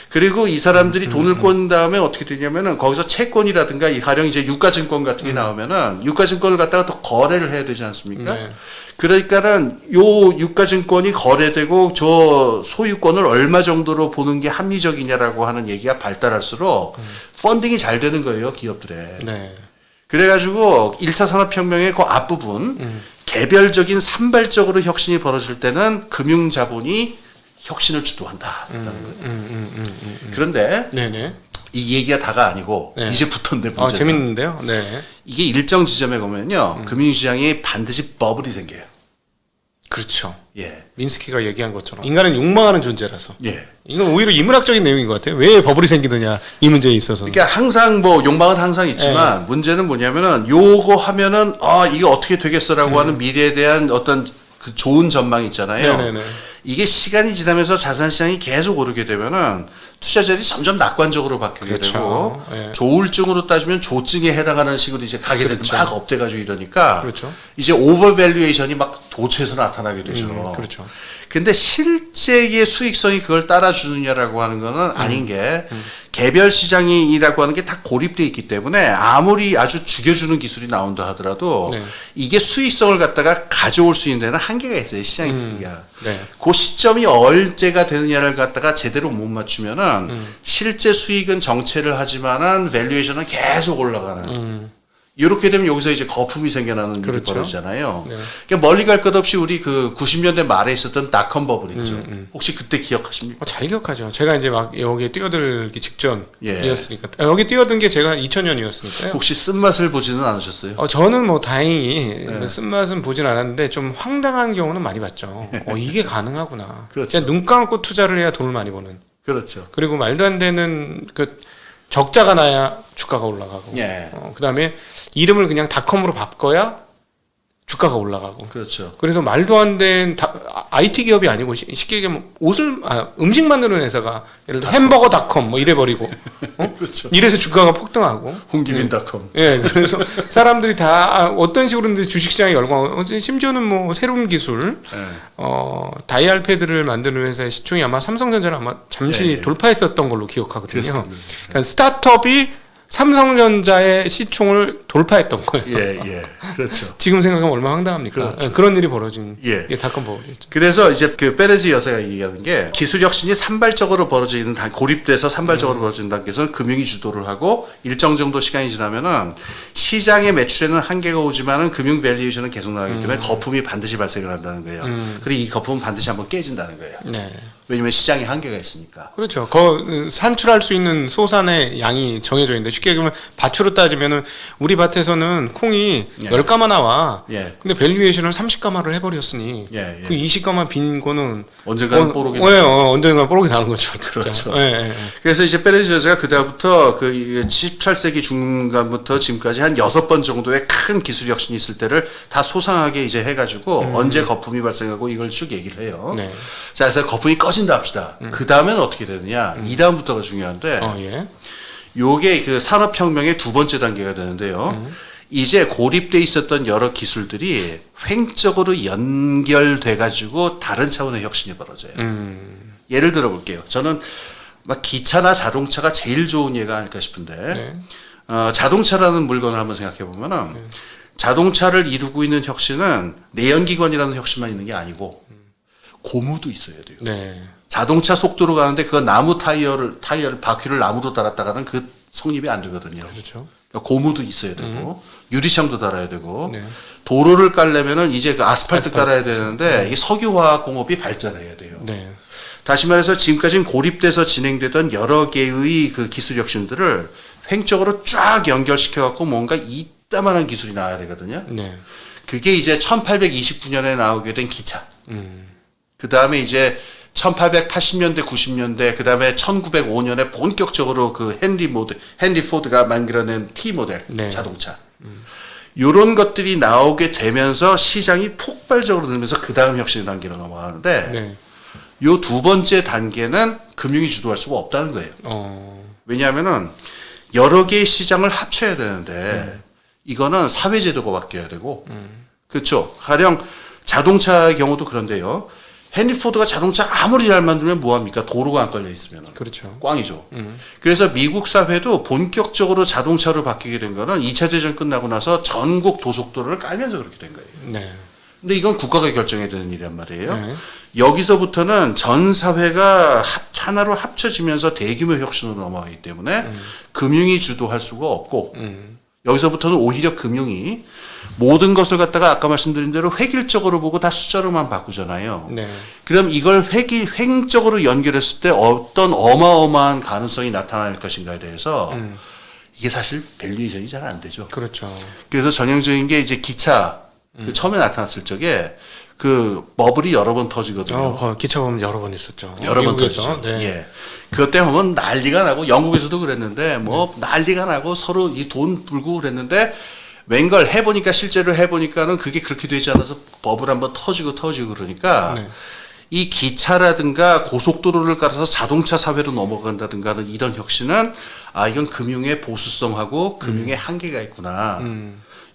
그리고 이 사람들이 돈을 꼰 다음에 어떻게 되냐면은 거기서 채권이라든가 가령 이제 유가증권 같은 게 나오면은 유가증권을 갖다가 또 거래를 해야 되지 않습니까? 네. 그러니까는 요 유가증권이 거래되고 저 소유권을 얼마 정도로 보는 게 합리적이냐라고 하는 얘기가 발달할수록 펀딩이 잘 되는 거예요, 기업들에. 네. 그래가지고 1차 산업혁명의 그 앞부분 개별적인 산발적으로 혁신이 벌어질 때는 금융자본이 혁신을 주도한다라는 거예요. 그런데 네네. 이 얘기가 다가 아니고 네. 이제 붙었는데 문제는 재밌는데요. 네. 이게 일정 지점에 보면요 금융시장에 반드시 버블이 생겨요. 그렇죠. 예, 민스키가 얘기한 것처럼 인간은 욕망하는 존재라서. 예. 이건 오히려 인문학적인 내용인 것 같아요. 왜 버블이 생기느냐 이 문제에 있어서는. 그러니까 항상 뭐 욕망은 항상 있지만 문제는 뭐냐면은 요거 하면은 이게 어떻게 되겠어라고 하는 미래에 대한 어떤 그 좋은 전망이 있잖아요. 네네네. 이게 시간이 지나면서 자산시장이 계속 오르게 되면은 투자자들이 점점 낙관적으로 바뀌게 그렇죠. 되고 예. 조울증으로 따지면 조증에 해당하는 식으로 이제 가게 되면 막 업돼가지고 이러니까 그렇죠. 이제 오버밸류에이션이 막 도처에서 나타나게 되죠. 그렇죠. 근데 실제의 수익성이 그걸 따라주느냐라고 하는 거는 아닌 게 개별 시장이라고 하는 게 다 고립돼 있기 때문에 아무리 아주 죽여주는 기술이 나온다 하더라도 네. 이게 수익성을 갖다가 가져올 수 있는 데는 한계가 있어요. 시장의 크기가. 네. 그 시점이 언제가 되느냐를 갖다가 제대로 못 맞추면은 실제 수익은 정체를 하지만은 밸류에이션은 계속 올라가는. 이렇게 되면 여기서 이제 거품이 생겨나는 일이 그렇죠. 벌어지잖아요. 네. 그러니까 멀리 갈 것 없이 우리 그 90년대 말에 있었던 닷컴 버블 있죠. 혹시 그때 기억하십니까? 잘 기억하죠. 제가 이제 막 여기에 뛰어들기 예. 직전이었으니까. 여기 뛰어든 게 제가 2000년이었으니까요. 혹시 쓴맛을 보지는 않으셨어요? 저는 뭐 다행히 쓴맛은 보진 않았는데 좀 황당한 경우는 많이 봤죠. 이게 가능하구나. 그렇죠. 그냥 눈 감고 투자를 해야 돈을 많이 버는. 그렇죠. 그리고 말도 안 되는 그 적자가 나야 주가가 올라가고. 예. 그다음에 이름을 그냥 닷컴으로 바꿔야 주가가 올라가고. 그렇죠. 그래서 말도 안 된 IT 기업이 아니고 쉽게 얘기하면 음식 만드는 회사가 예를 들어 햄버거닷컴 뭐 이래 버리고 그렇죠. 이래서 주가가 폭등하고. 홍기민닷컴. 예, 그래서 사람들이 다 어떤 식으로든 주식시장에 열광하고 심지어는 뭐 새로운 기술 예. 다이알패드를 만드는 회사의 시총이 아마 삼성전자를 아마 잠시 예. 돌파했었던 걸로 기억하거든요. 그렇습니다. 그러니까 스타트업이 삼성전자의 시총을 돌파했던 거예요. 예, 예. 그렇죠. 지금 생각하면 얼마나 황당합니까? 그렇죠. 예, 그런 일이 벌어진 예. 게 닷컴 버블이었죠. 그래서 이제 그 페레즈 여사가 얘기하는 게 기술 혁신이 산발적으로 벌어지는 고립돼서 산발적으로 벌어지는 단계에서는 금융이 주도를 하고 일정 정도 시간이 지나면은 시장의 매출에는 한계가 오지만은 금융 밸류에이션은 계속 나가기 때문에 거품이 반드시 발생을 한다는 거예요. 그리고 이 거품은 반드시 한번 깨진다는 거예요. 네. 왜냐면 시장에 한계가 있으니까. 그렇죠. 산출할 수 있는 소산의 양이 정해져 있는데 쉽게 얘기하면 밭으로 따지면은 우리 밭에서는 콩이 예. 10가마 나와. 예. 근데 밸류에이션을 30가마를 해버렸으니 예, 예. 그 20가마 빈 거는 언젠가는 뽀록이 언젠가 뽀록이 나는 거죠. 진짜. 그렇죠. 예, 예, 예. 그래서 이제 페레즈 여사가 그다음부터 그 18세기 중간부터 지금까지 한 6번 정도의 큰 기술 혁신이 있을 때를 다 소상하게 이제 해가지고 언제 거품이 발생하고 이걸 쭉 얘기를 해요. 네. 자, 그래서 거품이 꺼진다 합시다. 그 다음엔 어떻게 되느냐? 이 다음부터가 중요한데, 예. 요게 그 산업혁명의 두 번째 단계가 되는데요. 이제 고립돼 있었던 여러 기술들이 횡적으로 연결돼가지고 다른 차원의 혁신이 벌어져요. 예를 들어 볼게요. 저는 막 기차나 자동차가 제일 좋은 예가 아닐까 싶은데, 네. 자동차라는 물건을 한번 생각해 보면은, 자동차를 이루고 있는 혁신은 내연기관이라는 혁신만 있는 게 아니고, 고무도 있어야 돼요. 네. 자동차 속도로 가는데 그 나무 타이어를 바퀴를 나무로 달았다가는 그 성립이 안 되거든요. 그렇죠. 그러니까 고무도 있어야 되고 유리창도 달아야 되고 네. 도로를 깔려면은 이제 그 아스팔트 깔아야 되는데 이 석유화학 공업이 발전해야 돼요. 네. 다시 말해서 지금까지는 고립돼서 진행되던 여러 개의 그 기술 혁신들을 횡적으로 쫙 연결시켜 갖고 뭔가 이따만한 기술이 나와야 되거든요. 네. 그게 이제 1829년에 나오게 된 기차. 그 다음에 이제 1880년대, 90년대, 그 다음에 1905년에 본격적으로 그 헨리 포드가 만들어낸 T 모델 네. 자동차. 요런 것들이 나오게 되면서 시장이 폭발적으로 늘면서 그 다음 혁신 단계로 넘어가는데 네. 요 두 번째 단계는 금융이 주도할 수가 없다는 거예요. 왜냐하면은 여러 개의 시장을 합쳐야 되는데 이거는 사회제도가 바뀌어야 되고 그렇죠. 가령 자동차의 경우도 그런데요. 헨리 포드가 자동차 아무리 잘 만들면 뭐합니까? 도로가 안 깔려 있으면 그렇죠. 꽝이죠. 그래서 미국 사회도 본격적으로 자동차로 바뀌게 된 거는 2차 대전 끝나고 나서 전국 도속도로를 깔면서 그렇게 된 거예요. 네. 근데 이건 국가가 결정해야 되는 일이란 말이에요. 네. 여기서부터는 전 사회가 하나로 합쳐지면서 대규모 혁신으로 넘어가기 때문에 금융이 주도할 수가 없고 여기서부터는 오히려 금융이 모든 것을 갖다가 아까 말씀드린 대로 획일적으로 보고 다 숫자로만 바꾸잖아요. 네. 그럼 이걸 횡적으로 연결했을 때 어떤 어마어마한 가능성이 나타날 것인가에 대해서 이게 사실 밸류에이션이 잘 안 되죠. 그렇죠. 그래서 전형적인 게 이제 기차 그 처음에 나타났을 적에 그 버블이 여러 번 터지거든요. 기차 보면 여러 번 있었죠. 여러 번 미국에서. 터지죠. 네. 예. 그것 때문에 보면 난리가 나고 영국에서도 그랬는데 뭐 난리가 나고 서로 이 돈 불고 그랬는데 웬걸 해보니까 실제로 해보니까는 그게 그렇게 되지 않아서 버블 한번 터지고 그러니까 네. 이 기차라든가 고속도로를 깔아서 자동차 사회로 넘어간다든가 하는 이런 혁신은 아 이건 금융의 보수성하고 금융의 한계가 있구나.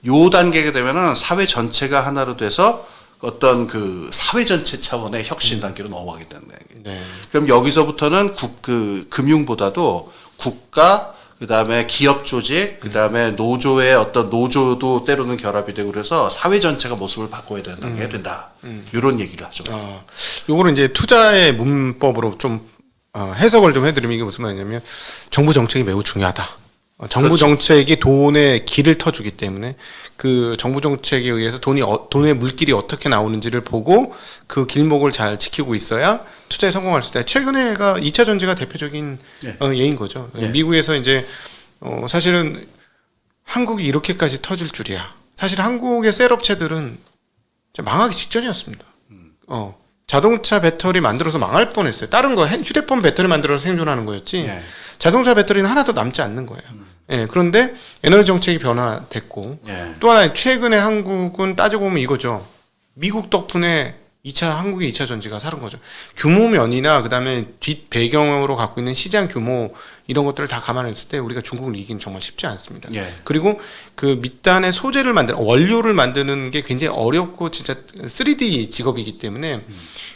요 단계가 되면은 사회 전체가 하나로 돼서 어떤 그 사회 전체 차원의 혁신 단계로 넘어가게 되는 거예요. 네. 그럼 여기서부터는 그 금융보다도 국가 그다음에 기업 조직, 그다음에 노조의 어떤 노조도 때로는 결합이 되고 그래서 사회 전체가 모습을 바꿔야 되는 단계가 된다. 이런 얘기를 하죠. 요거는 이제 투자의 문법으로 좀 해석을 좀 해드리면 이게 무슨 말이냐면 정부 정책이 매우 중요하다. 정부 그렇죠. 정책이 돈의 길을 터주기 때문에 그 정부 정책에 의해서 돈의 물길이 어떻게 나오는지를 보고 그 길목을 잘 지키고 있어야 투자에 성공할 수 있다. 최근에가 2차 전지가 대표적인 네. 예인 거죠. 네. 미국에서 이제 사실은 한국이 이렇게까지 터질 줄이야. 사실 한국의 셀업체들은 망하기 직전이었습니다. 자동차 배터리 만들어서 망할 뻔했어요. 다른 거 휴대폰 배터리 만들어서 생존하는 거였지. 네. 자동차 배터리는 하나도 남지 않는 거예요. 예, 그런데 에너지 정책이 변화됐고 네. 또 하나 최근에 한국은 따지고 보면 이거죠. 미국 덕분에 한국의 2차 전지가 살은 거죠. 규모 면이나 그다음에 뒷 배경으로 갖고 있는 시장 규모 이런 것들을 다 감안했을 때 우리가 중국을 이기는 정말 쉽지 않습니다. 예. 그리고 그 밑단의 소재를 원료를 만드는 게 굉장히 어렵고 진짜 3D 직업이기 때문에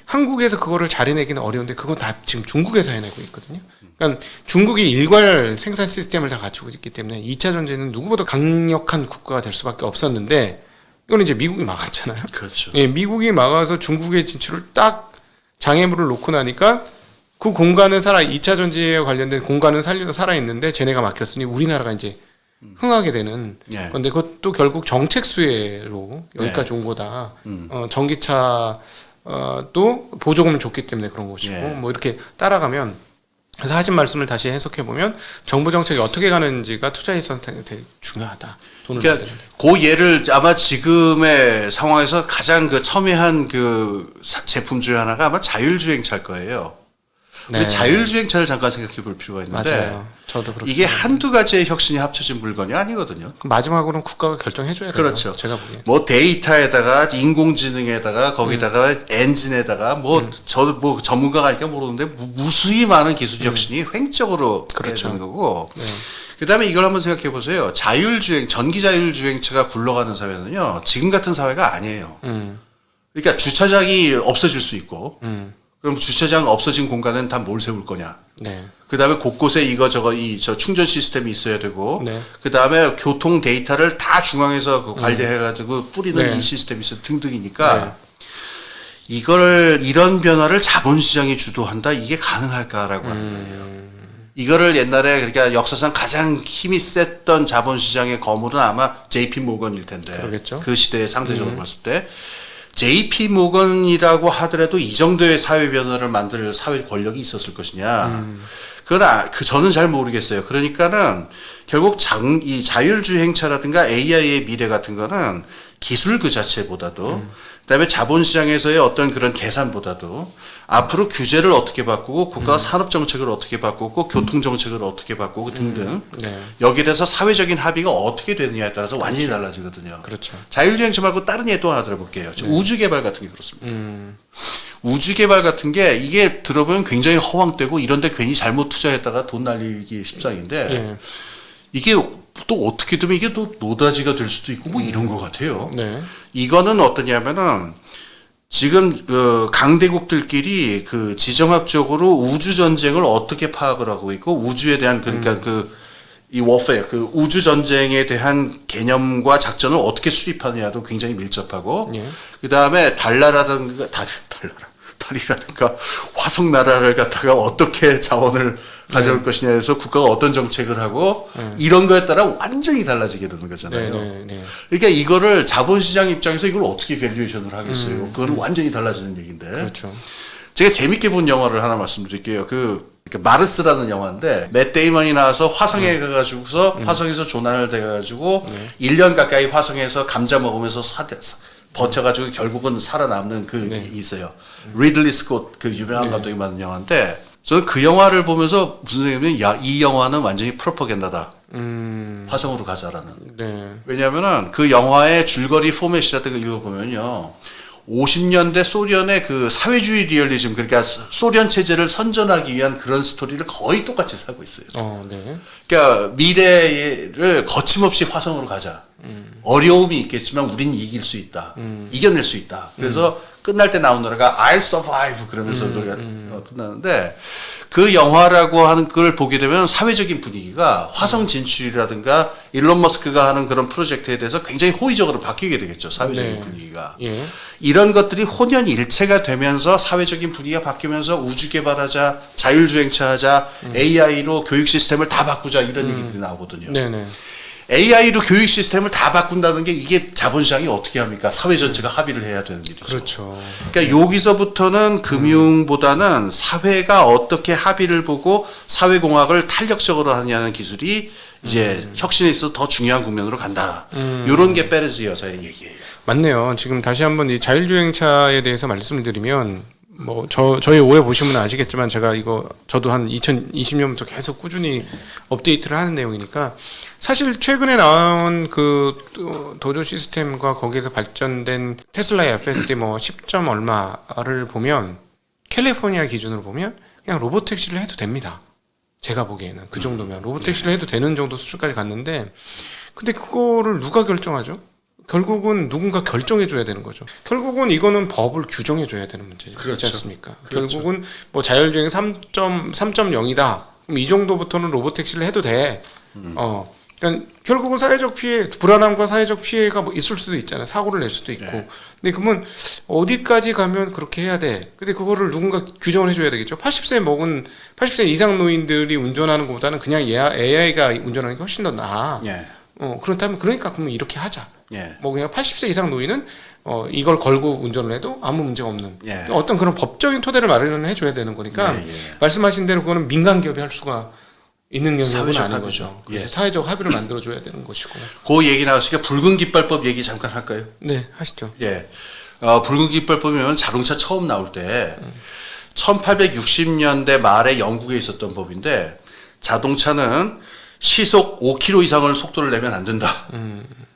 한국에서 그거를 잘 해내기는 어려운데 그건 다 지금 중국에서 해내고 있거든요. 그러니까 중국이 일괄 생산 시스템을 다 갖추고 있기 때문에 2차 전지는 누구보다 강력한 국가가 될 수밖에 없었는데 이건 이제 미국이 막았잖아요. 그렇죠. 예, 미국이 막아서 중국의 진출을 딱 장애물을 놓고 나니까 그 공간은 2차 전지에 관련된 공간은 살아있는데 쟤네가 막혔으니 우리나라가 이제 흥하게 되는 예. 건데 그것도 결국 정책 수혜로 여기까지 온 거다. 전기차 또 보조금을 줬기 때문에 그런 것이고 예. 뭐 이렇게 따라가면 그래서 하신 말씀을 다시 해석해 보면 정부 정책이 어떻게 가는지가 투자에 있어서 되게 중요하다. 돈을 그러니까 받는 데. 그 예를 아마 지금의 상황에서 가장 그 첨예한 그 제품 중에 하나가 아마 자율주행차일 거예요. 우리 자율주행차를 잠깐 생각해 볼 필요가 있는데 맞아요. 저도 그렇게 이게 한두 가지의 혁신이 합쳐진 물건이 아니거든요. 마지막으로는 국가가 결정해줘야 돼요. 그렇죠. 제가 보기엔. 뭐 데이터에다가 인공지능에다가 거기다가 엔진에다가 뭐 저도 뭐 전문가가 아니까 모르는데 무수히 많은 기술 혁신이 횡적으로 그렇죠. 되는 거고. 네. 그다음에 이걸 한번 생각해 보세요. 전기 자율주행차가 굴러가는 사회는요. 지금 같은 사회가 아니에요. 그러니까 주차장이 없어질 수 있고. 그럼 주차장 없어진 공간은 다 뭘 세울 거냐? 네. 그 다음에 곳곳에 저 충전 시스템이 있어야 되고, 네. 그 다음에 교통 데이터를 다 중앙에서 관리해가지고 뿌리는 네. 이 시스템이 있어 등등이니까, 이런 변화를 자본시장이 주도한다? 이게 가능할까라고 하는 거예요. 이거를 옛날에 그러니까 역사상 가장 힘이 셌던 자본시장의 거물은 아마 JP 모건일 텐데. 그러겠죠. 그 시대에 상대적으로 봤을 때. JP 모건이라고 하더라도 이 정도의 사회 변화를 만들 사회 권력이 있었을 것이냐. 그건 저는 잘 모르겠어요. 그러니까는 결국 이 자율주행차라든가 AI의 미래 같은 거는 기술 그 자체보다도 그다음에 자본시장에서의 어떤 그런 계산보다도 앞으로 규제를 어떻게 바꾸고 국가 산업 정책을 어떻게 바꾸고 교통 정책을 어떻게 바꾸고 등등 네. 여기에 대해서 사회적인 합의가 어떻게 되느냐에 따라서 완전히 달라지거든요. 그렇죠. 자율주행차 말고 다른 예 또 하나 들어볼게요. 우주 개발 같은 게 그렇습니다. 우주 개발 같은 게 이게 들어보면 굉장히 허황되고 이런데 괜히 잘못 투자했다가 돈 날리기 십상인데 예. 이게 또 어떻게 되면 이게 또 노다지가 될 수도 있고 뭐 이런 것 같아요. 네. 이거는 어떠냐면은 지금 강대국들끼리 그 지정학적으로 우주 전쟁을 어떻게 파악을 하고 있고 우주에 대한 그러니까 이 워페어 그 우주 전쟁에 대한 개념과 작전을 어떻게 수립하느냐도 굉장히 밀접하고 예. 그다음에 달이라든가 화성 나라를 갖다가 어떻게 자원을 가져올 것이냐에 대해서 국가가 어떤 정책을 하고 이런 거에 따라 완전히 달라지게 되는 거잖아요. 네. 그러니까 이거를 자본시장 입장에서 이걸 어떻게 밸류에이션을 하겠어요. 그건 완전히 달라지는 얘기인데. 그렇죠. 제가 재밌게 본 영화를 하나 말씀드릴게요. 마르스라는 영화인데 맷 데이먼이 나와서 화성에 가가지고서 화성에서 조난을 돼가지고 1년 가까이 화성에서 감자 먹으면서 버텨가지고 결국은 살아남는 있어요. 리들리 스콧 그 유명한 감독이 만든 영화인데 저는 그 영화를 보면서 무슨 생각이냐면 이 영화는 완전히 프로파간다다. 화성으로 가자라는. 네. 왜냐하면은 그 영화의 줄거리 포맷이라든가 읽어보면요. 50년대 소련의 그 사회주의 리얼리즘 그러니까 소련 체제를 선전하기 위한 그런 스토리를 거의 똑같이 살고 있어요. 네. 그러니까 미래를 거침없이 화성으로 가자. 어려움이 있겠지만 우린 이길 수 있다. 이겨낼 수 있다. 그래서 끝날 때 나온 노래가 I'll survive 그러면서 노래가 끝나는데 그 영화라고 하는 걸 보게 되면 사회적인 분위기가 화성 진출이라든가 일론 머스크가 하는 그런 프로젝트에 대해서 굉장히 호의적으로 바뀌게 되겠죠. 사회적인 분위기가. 예. 이런 것들이 혼연일체가 되면서 사회적인 분위기가 바뀌면서 우주 개발하자, 자율주행차 하자, AI로 교육 시스템을 다 바꾸자 이런 얘기들이 나오거든요. 네네. AI로 교육 시스템을 다 바꾼다는 게 이게 자본시장이 어떻게 합니까? 사회 전체가 합의를 해야 되는 일이죠. 그렇죠. 그러니까 여기서부터는 금융보다는 사회가 어떻게 합의를 보고 사회공학을 탄력적으로 하느냐는 기술이 이제 혁신에 있어서 더 중요한 국면으로 간다. 이런 게 페레즈 여사의 얘기예요. 맞네요. 지금 다시 한번 이 자율주행차에 대해서 말씀드리면 저희 오해 보시면 아시겠지만 제가 저도 한 2020년부터 계속 꾸준히 업데이트를 하는 내용이니까 사실 최근에 나온 그 도조 시스템과 거기에서 발전된 테슬라의 FSD 10점 얼마를 보면 캘리포니아 기준으로 보면 그냥 로보택시를 해도 됩니다. 제가 보기에는 그 정도면 로보택시를 해도 되는 정도 수준까지 갔는데 근데 그거를 누가 결정하죠? 결국은 누군가 결정해줘야 되는 거죠. 결국은 이거는 법을 규정해줘야 되는 문제지 그렇죠. 않습니까? 그렇죠. 결국은 자율주행 3.0이다. 그럼 이 정도부터는 로보택시를 해도 돼. 그러니까 결국은 사회적 피해, 불안함과 사회적 피해가 있을 수도 있잖아요. 사고를 낼 수도 있고. 네. 근데 그러면 어디까지 가면 그렇게 해야 돼? 근데 그거를 누군가 규정을 해줘야 되겠죠. 80세 이상 노인들이 운전하는 것보다는 그냥 AI가 운전하는 게 훨씬 더 나아. 예. 그렇다면 그러면 이렇게 하자. 예. 그냥 80세 이상 노인은 이걸 걸고 운전을 해도 아무 문제가 없는 예. 어떤 그런 법적인 토대를 마련해 줘야 되는 거니까 말씀하신 대로 그거는 민간 기업이 할 수가 있는 영역은 아닌 거죠. 그래서 사회적 합의를 만들어 줘야 되는 것이고. 그 얘기 나왔으니까 붉은 깃발법 얘기 잠깐 할까요? 네, 하시죠. 예. 붉은 깃발법이면 자동차 처음 나올 때 1860년대 말에 영국에 있었던 법인데 자동차는 시속 5km 이상을 속도를 내면 안 된다.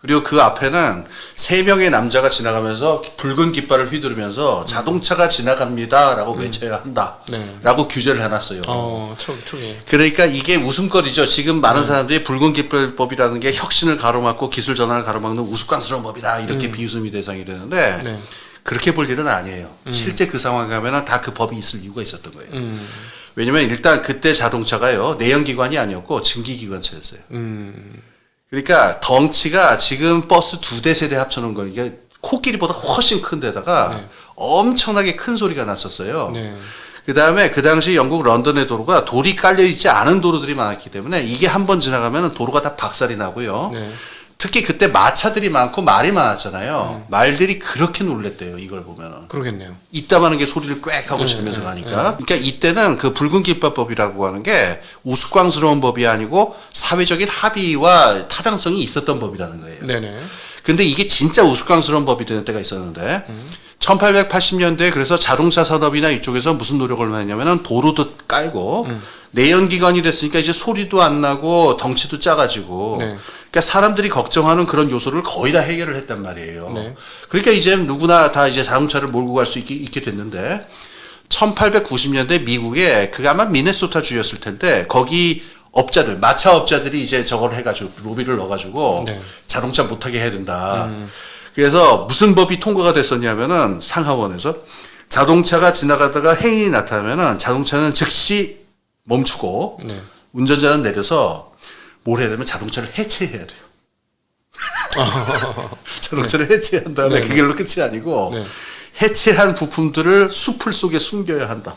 그리고 그 앞에는 3명의 남자가 지나가면서 붉은 깃발을 휘두르면서 자동차가 지나갑니다라고 외쳐야 한다. 네. 라고 규제를 해놨어요. 초기. 그러니까 이게 웃음거리죠. 지금 많은 사람들이 붉은 깃발법이라는 게 혁신을 가로막고 기술 전환을 가로막는 우스꽝스러운 법이다. 이렇게 비웃음이 대상이 되는데 네. 그렇게 볼 일은 아니에요. 실제 그 상황에 가면은 다 그 법이 있을 이유가 있었던 거예요. 왜냐면 일단 그때 자동차가요. 내연기관이 아니었고 증기기관차였어요. 그러니까 덩치가 지금 버스 2대 세대 합쳐놓은 거 이게 코끼리보다 훨씬 큰 데다가 엄청나게 큰 소리가 났었어요. 네. 그 다음에 그 당시 영국 런던의 도로가 돌이 깔려 있지 않은 도로들이 많았기 때문에 이게 한번 지나가면 도로가 다 박살이 나고요. 네. 특히 그때 마차들이 많고 말이 많았잖아요. 말들이 그렇게 놀랬대요. 이걸 보면은. 그러겠네요. 이따만한 게 소리를 꽥 하고 지르면서 가니까. 그러니까 이때는 그 붉은 깃발법이라고 하는 게 우스꽝스러운 법이 아니고 사회적인 합의와 타당성이 있었던 법이라는 거예요. 네네. 근데 이게 진짜 우스꽝스러운 법이 되는 때가 있었는데 1880년대에 그래서 자동차 산업이나 이쪽에서 무슨 노력을 했냐면은 도로도 깔고 내연기관이 됐으니까 이제 소리도 안 나고 덩치도 작아지고 네. 그러니까 사람들이 걱정하는 그런 요소를 거의 다 해결을 했단 말이에요. 네. 그러니까 이제 누구나 다 이제 자동차를 몰고 갈 수 있게 됐는데 1890년대 미국에 그게 아마 미네소타 주였을 텐데 거기 업자들 마차 업자들이 이제 저걸 해가지고 로비를 넣어가지고 네. 자동차 못하게 해야 된다. 그래서 무슨 법이 통과가 됐었냐면은 상하원에서 자동차가 지나가다가 행인이 나타나면은 자동차는 즉시 멈추고 네. 운전자는 내려서 뭘 해야 되면 자동차를 해체해야 돼요. 자동차를 해체한 다음에 네, 그걸로 끝이 아니고 네. 해체한 부품들을 수풀 속에 숨겨야 한다.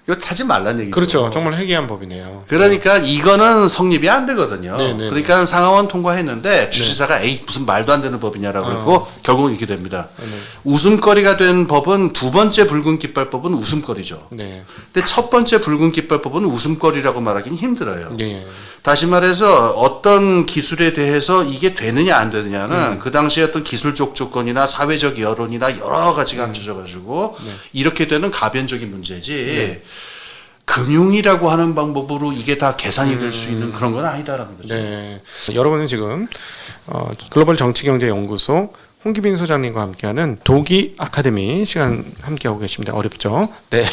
이거 타지 말란 얘기죠. 그렇죠. 정말 해괴한 법이네요. 그러니까 이거는 성립이 안 되거든요. 네, 네, 그러니까 상하원 통과했는데 주지사가 에이 무슨 말도 안 되는 법이냐라고 했고 결국은 이렇게 됩니다. 네. 웃음거리가 된 법은 두 번째 붉은 깃발법은 웃음거리죠. 네. 근데 첫 번째 붉은 깃발법은 웃음거리라고 말하기는 힘들어요. 네. 다시 말해서 어떤 기술에 대해서 이게 되느냐 안 되느냐는 그 당시에 어떤 기술적 조건이나 사회적 여론이나 여러 가지가 합쳐져 가지고 이렇게 되는 가변적인 문제지 금융이라고 하는 방법으로 이게 다 계산이 될 수 있는 그런 건 아니다라는 거죠. 네. 여러분은 지금 글로벌 정치경제연구소 홍기빈 소장님과 함께하는 도기 아카데미 시간 함께하고 계십니다. 어렵죠? 네.